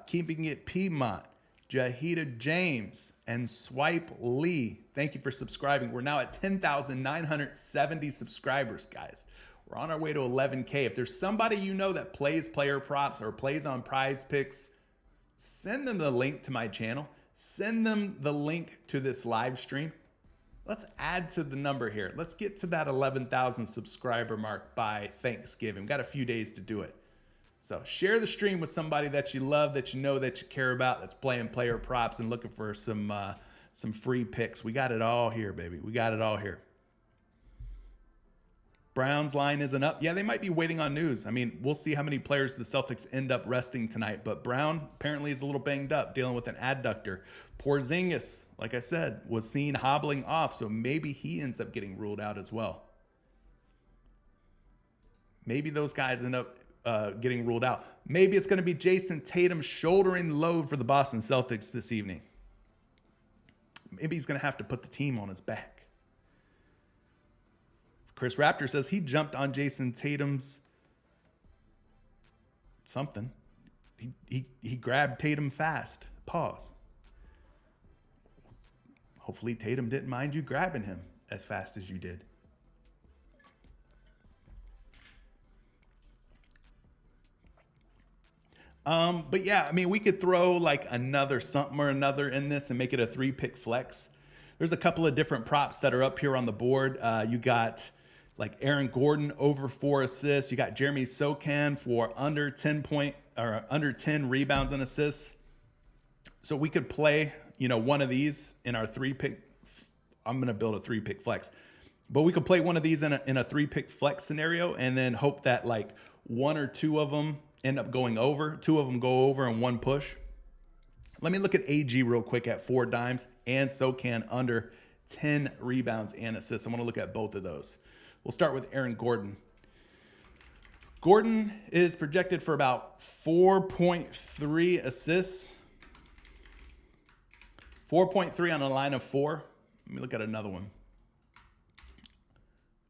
[SPEAKER 1] Keeping it Piedmont, Jahida James, and Swipe Lee. Thank you for subscribing. We're now at 10,970 subscribers, guys. We're on our way to 11K. If there's somebody you know that plays player props or plays on PrizePicks, send them the link to my channel. Send them the link to this live stream. Let's add to the number here. Let's get to that 11,000 subscriber mark by Thanksgiving. We've got a few days to do it. So share the stream with somebody that you love, that you know, that you care about, that's playing player props and looking for some free picks. We got it all here, baby. We got it all here. Brown's line isn't up. Yeah, they might be waiting on news. I mean, we'll see how many players the Celtics end up resting tonight. But Brown apparently is a little banged up, dealing with an adductor. Porzingis, like I said, was seen hobbling off, so maybe he ends up getting ruled out as well. Maybe those guys end up getting ruled out. Maybe it's going to be Jason Tatum shouldering the load for the Boston Celtics this evening. Maybe he's going to have to put the team on his back. Chris Raptor says he jumped on Jason Tatum's something. He grabbed Tatum fast. Pause. Hopefully Tatum didn't mind you grabbing him as fast as you did. But yeah, I mean, we could throw like another something or another in this and make it a 3-pick flex. There's a couple of different props that are up here on the board. You got like Aaron Gordon over 4 assists. You got Jeremy Sochan for under 10 rebounds and assists. So we could play, one of these in our 3-pick. I'm going to build a 3-pick flex, but we could play one of these in a 3-pick flex scenario and then hope that like 1 or 2 of them end up going over. 2 of them go over and 1 push. Let me look at AG real quick at 4 dimes and Sochan under 10 rebounds and assists. I want to look at both of those. We'll start with Aaron Gordon. Gordon is projected for about 4.3 assists. 4.3 on a line of 4. Let me look at another one.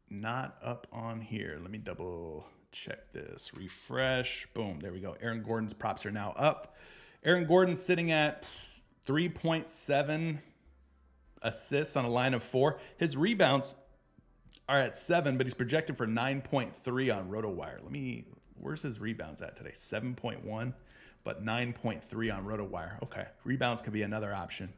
[SPEAKER 1] Not up on here. Let me double check this. Refresh. Boom. There we go. Aaron Gordon's props are now up. Aaron Gordon's sitting at 3.7 assists on a line of 4. His rebounds are at 7, but he's projected for 9.3 on RotoWire. Where's his rebounds at today? 7.1, but 9.3 on RotoWire. Okay, rebounds could be another option.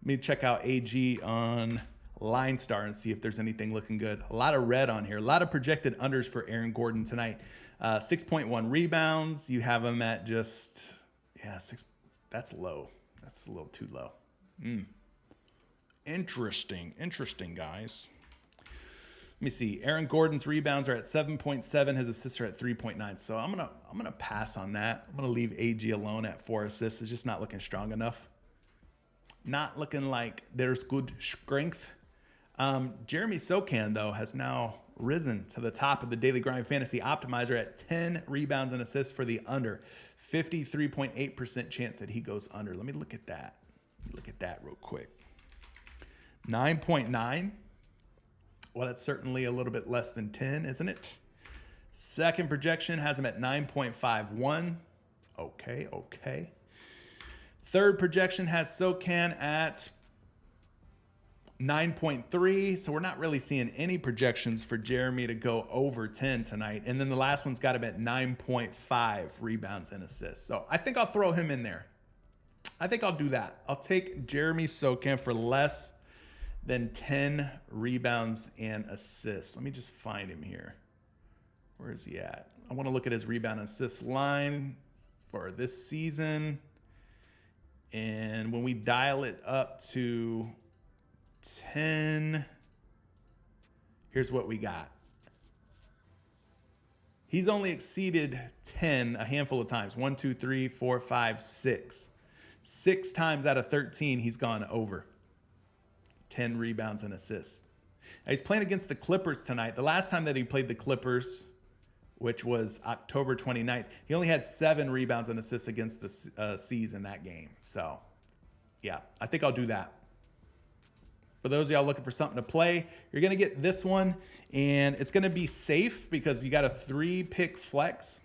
[SPEAKER 1] Let me check out AG on Line Star and see if there's anything looking good. A lot of red on here. A lot of projected unders for Aaron Gordon tonight. 6.1 rebounds. You have him at just, 6. That's low. That's a little too low. Interesting, guys. Let me see. Aaron Gordon's rebounds are at 7.7. His assists are at 3.9. So I'm gonna pass on that. I'm gonna leave AG alone at 4 assists. It's just not looking strong enough. Not looking like there's good strength. Jeremy Sochan, though, has now risen to the top of the Daily Grind Fantasy Optimizer at 10 rebounds and assists for the under. 53.8% chance that he goes under. Let me look at that. Look at that real quick. 9.9. Well, that's certainly a little bit less than 10, isn't it? Second projection has him at 9.51. Okay. Third projection has Sochan at 9.3. So we're not really seeing any projections for Jeremy to go over 10 tonight. And then the last one's got him at 9.5 rebounds and assists. So I think I'll throw him in there. I think I'll do that. I'll take Jeremy Sochan for less than 10 rebounds and assists. Let me just find him here. Where is he at? I want to look at his rebound and assist line for this season. And when we dial it up to 10, here's what we got. He's only exceeded 10 a handful of times. 1, 2, 3, 4, 5, 6. 6 times out of 13, he's gone over 10 rebounds and assists. Now, he's playing against the Clippers tonight. The last time that he played the Clippers, which was October 29th, he only had 7 rebounds and assists against the C's in that game. So, yeah, I think I'll do that. For those of y'all looking for something to play, you're going to get this one, and it's going to be safe because you got a 3-pick flex.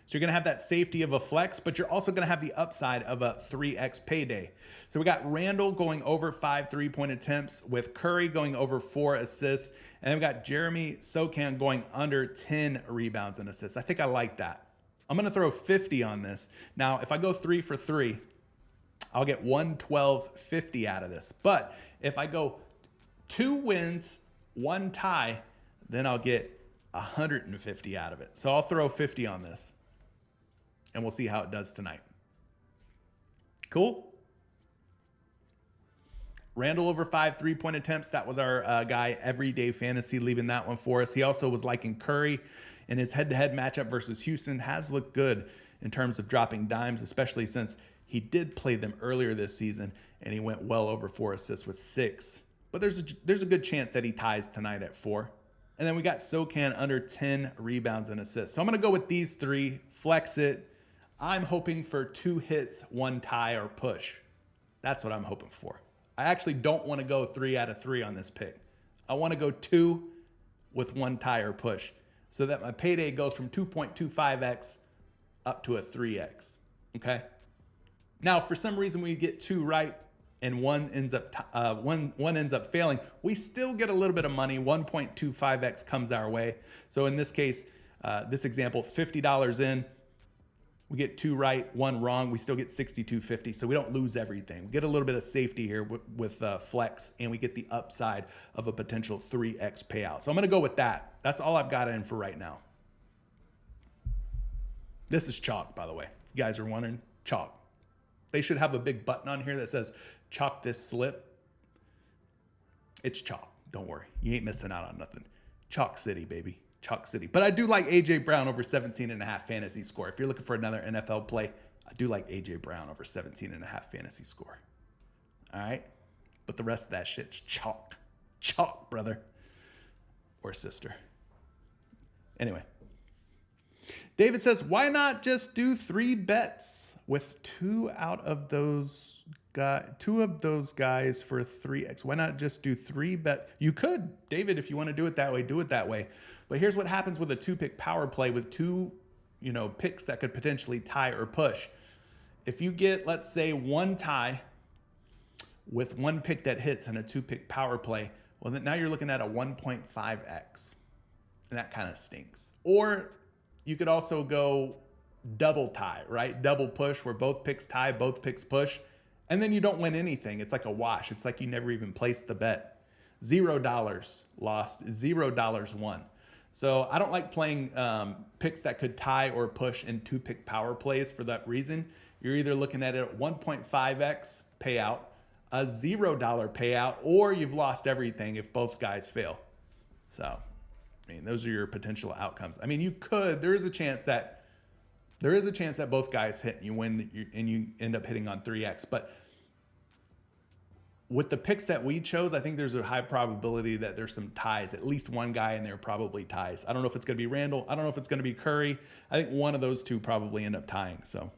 [SPEAKER 1] So you're going to have that safety of a flex, but you're also going to have the upside of a 3x payday. So we got Randall going over 5 3-point attempts with Curry going over 4 assists. And then we got Jeremy Sochan going under 10 rebounds and assists. I think I like that. I'm going to throw 50 on this. Now, if I go 3 for 3, I'll get 112.50 out of this. But if I go 2 wins, 1 tie, then I'll get 150 out of it. So I'll throw 50 on this. And we'll see how it does tonight. Cool? Randall over 5 3-point attempts. That was our guy, Everyday Fantasy, leaving that one for us. He also was liking Curry in his head-to-head matchup versus Houston. Has looked good in terms of dropping dimes, especially since he did play them earlier this season, and he went well over 4 assists with 6. But there's a good chance that he ties tonight at 4. And then we got SoCan under 10 rebounds and assists. So I'm going to go with these 3, flex it. I'm hoping for 2 hits, 1 tie, or push. That's what I'm hoping for. I actually don't want to go 3 out of 3 on this pick. I want to go 2 with 1 tie or push so that my payday goes from 2.25x up to a 3x. Okay? Now, for some reason we get 2 right and one ends up failing, we still get a little bit of money. 1.25x comes our way. So in this case, this example, $50 in, we get 2 right, 1 wrong, we still get $62.50. So we don't lose everything. We get a little bit of safety here with flex, and we get the upside of a potential 3x payout. So I'm going to go with that. That's all I've got in for right now. This is chalk, by the way. If you guys are wondering, chalk. They should have a big button on here that says chalk this slip. It's chalk. Don't worry. You ain't missing out on nothing. Chalk City, baby. Chalk City. But I do like A.J. Brown over 17.5 fantasy score. If you're looking for another NFL play, I do like A.J. Brown over 17.5 fantasy score. All right? But the rest of that shit's chalk. Chalk, brother. Or sister. Anyway. David says, why not just do 3 bets with 2 of those guys for 3x? Why not just do 3 bets? You could, David, if you want to do it that way, do it that way. But here's what happens with a 2-pick power play with 2, picks that could potentially tie or push. If you get, let's say, 1 tie with 1 pick that hits and a 2-pick power play, well, then now you're looking at a 1.5x. And that kind of stinks. Or you could also go double tie, right? Double push where both picks tie, both picks push, and then you don't win anything. It's like a wash. It's like you never even placed the bet. $0 lost, $0 won. So I don't like playing picks that could tie or push in 2-pick power plays for that reason. You're either looking at it at 1.5x payout, a $0 payout, or you've lost everything if both guys fail. So, those are your potential outcomes. There is a chance that both guys hit and you win and you end up hitting on 3x. But with the picks that we chose, I think there's a high probability that there's some ties. At least one guy in there probably ties. I don't know if it's going to be Randall. I don't know if it's going to be Curry. I think one of those 2 probably end up tying. So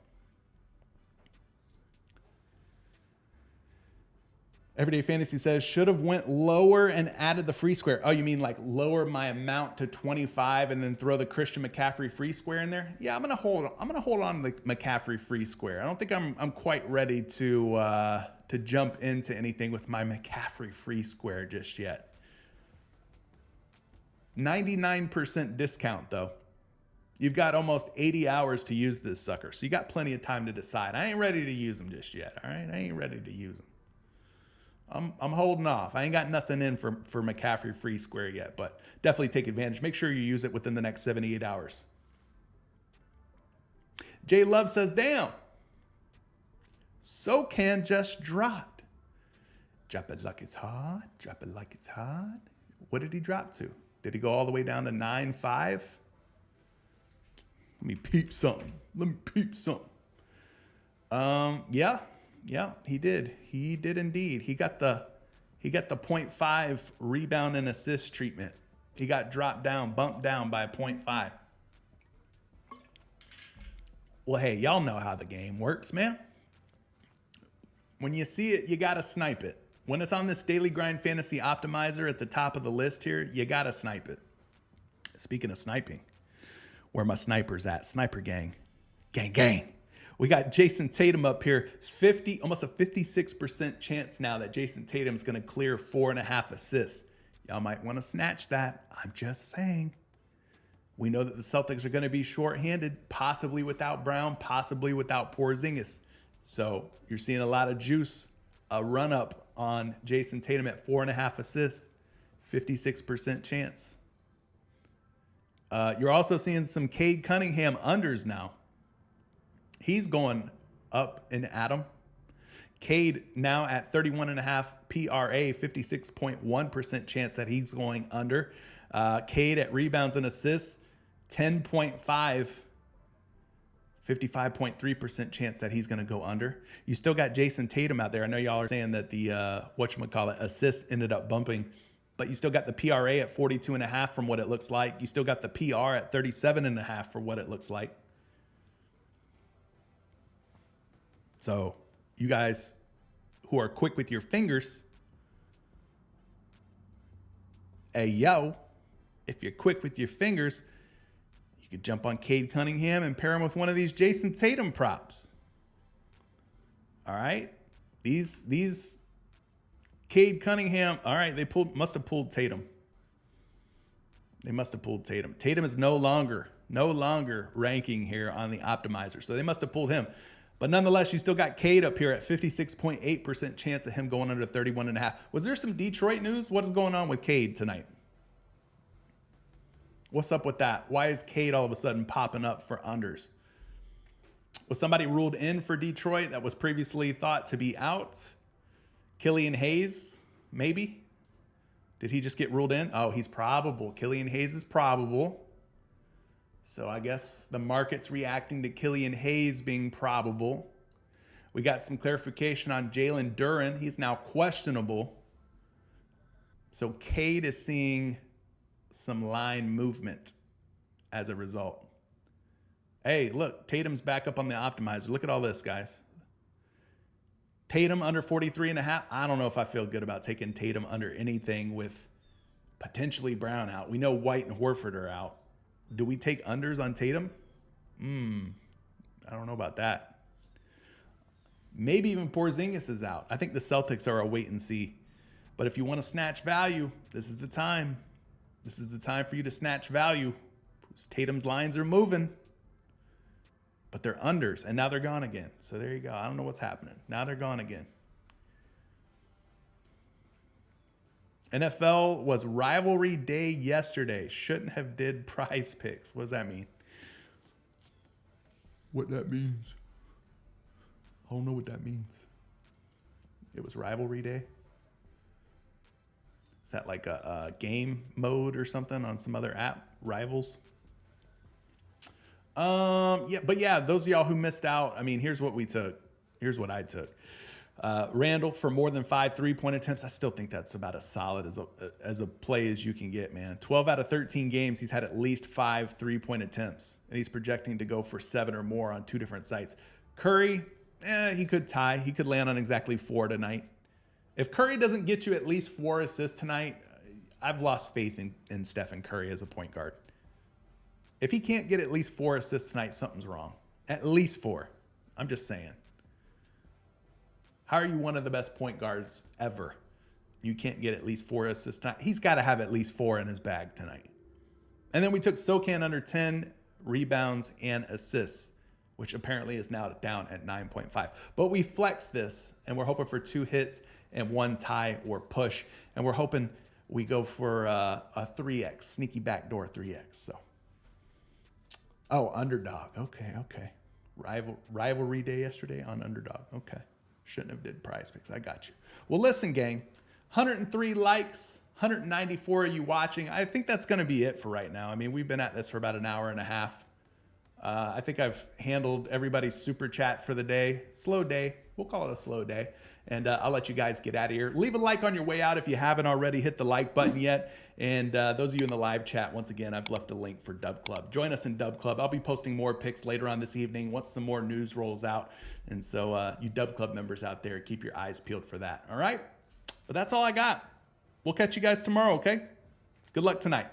[SPEAKER 1] Everyday Fantasy says, should have went lower and added the free square. Oh, you mean like lower my amount to 25 and then throw the Christian McCaffrey free square in there? Yeah, I'm gonna hold on to the McCaffrey free square. I don't think I'm quite ready to jump into anything with my McCaffrey free square just yet. 99% discount though. You've got almost 80 hours to use this sucker, so you got plenty of time to decide. I ain't ready to use them just yet. All right, I ain't ready to use them. I'm holding off. I ain't got nothing in for McCaffrey free square yet, but definitely take advantage. Make sure you use it within the next 78 hours. Jay Love says, damn, SoCan just dropped. Drop it like it's hot. Drop it like it's hot. What did he drop to? Did he go all the way down to 9.5? Let me peep something. Yeah, he did. He did indeed. He got the 0.5 rebound and assist treatment. He got bumped down by 0.5. Well, hey, y'all know how the game works, man. When you see it, you got to snipe it. When it's on this Daily Grind Fantasy Optimizer at the top of the list here, you got to snipe it. Speaking of sniping, where my snipers at? Sniper gang. Gang. We got Jason Tatum up here, almost a 56% chance now that Jason Tatum's going to clear 4.5 assists. Y'all might want to snatch that. I'm just saying. We know that the Celtics are going to be shorthanded, possibly without Brown, possibly without Porzingis. So you're seeing a lot of juice, a run up on Jason Tatum at 4.5 assists, 56% chance. You're also seeing some Cade Cunningham unders now. He's going up and at him. Cade now at 31.5 PRA, 56.1% chance that he's going under. Cade at rebounds and assists, 10.5, 55.3% chance that he's going to go under. You still got Jason Tatum out there. I know y'all are saying that the assist ended up bumping, but you still got the PRA at 42.5 from what it looks like. You still got the PR at 37.5 for what it looks like. So you guys who are quick with your fingers, hey, yo, if you're quick with your fingers, you could jump on Cade Cunningham and pair him with one of these Jason Tatum props. All right. These Cade Cunningham, all right, they must have pulled Tatum. They must have pulled Tatum. Tatum is no longer ranking here on the optimizer. So they must have pulled him. But nonetheless, you still got Cade up here at 56.8% chance of him going under 31.5. Was there some Detroit news? What is going on with Cade tonight? What's up with that? Why is Cade all of a sudden popping up for unders? Was somebody ruled in for Detroit that was previously thought to be out? Killian Hayes, maybe? Did he just get ruled in? Oh, he's probable. Killian Hayes is probable. So I guess the market's reacting to Killian Hayes being probable. We got some clarification on Jalen Duren. He's now questionable. So Cade is seeing some line movement as a result. Hey, look, Tatum's back up on the optimizer. Look at all this, guys. Tatum under 43.5. I don't know if I feel good about taking Tatum under anything with potentially Brown out. We know White and Horford are out. Do we take unders on Tatum? I don't know about that. Maybe even Porzingis is out. I think the Celtics are a wait and see. But if you want to snatch value, this is the time. This is the time for you to snatch value. Tatum's lines are moving, but they're unders, and now they're gone again. So there you go. I don't know what's happening. Now they're gone again. NFL was rivalry day yesterday. Shouldn't have did PrizePicks. What does that mean? What that means? I don't know what that means. It was rivalry day? Is that like a game mode or something on some other app? Rivals? Yeah, those of y'all who missed out, I mean, here's what we took. Here's what I took. Randall for more than 5 3-point attempts. I still think that's about as solid as a play as you can get, man. 12 out of 13 games, he's had at least 5 3-point attempts, and he's projecting to go for 7 or more on 2 different sites. Curry, he could tie. He could land on exactly 4 tonight. If Curry doesn't get you at least 4 assists tonight, I've lost faith in Stephen Curry as a point guard. If he can't get at least 4 assists tonight, something's wrong. At least 4. I'm just saying. How are you one of the best point guards ever? You can't get at least 4 assists tonight. He's got to have at least 4 in his bag tonight. And then we took Sokan under 10 rebounds and assists, which apparently is now down at 9.5. But we flexed this, and we're hoping for 2 hits and 1 tie or push. And we're hoping we go for a 3X, sneaky backdoor 3X. So, oh, underdog. Okay. Rivalry day yesterday on underdog. Okay. Shouldn't have did PrizePicks. I got you. Well, listen, gang. 103 likes, 194 of you watching. I think that's going to be it for right now. I mean, we've been at this for about an hour and a half. I think I've handled everybody's super chat for the day. Slow day. We'll call it a slow day. And I'll let you guys get out of here. Leave a like on your way out if you haven't already. Hit the like button yet. And those of you in the live chat, once again, I've left a link for Dub Club. Join us in Dub Club. I'll be posting more picks later on this evening once some more news rolls out. And so you Dub Club members out there, keep your eyes peeled for that. All right? But that's all I got. We'll catch you guys tomorrow, okay? Good luck tonight.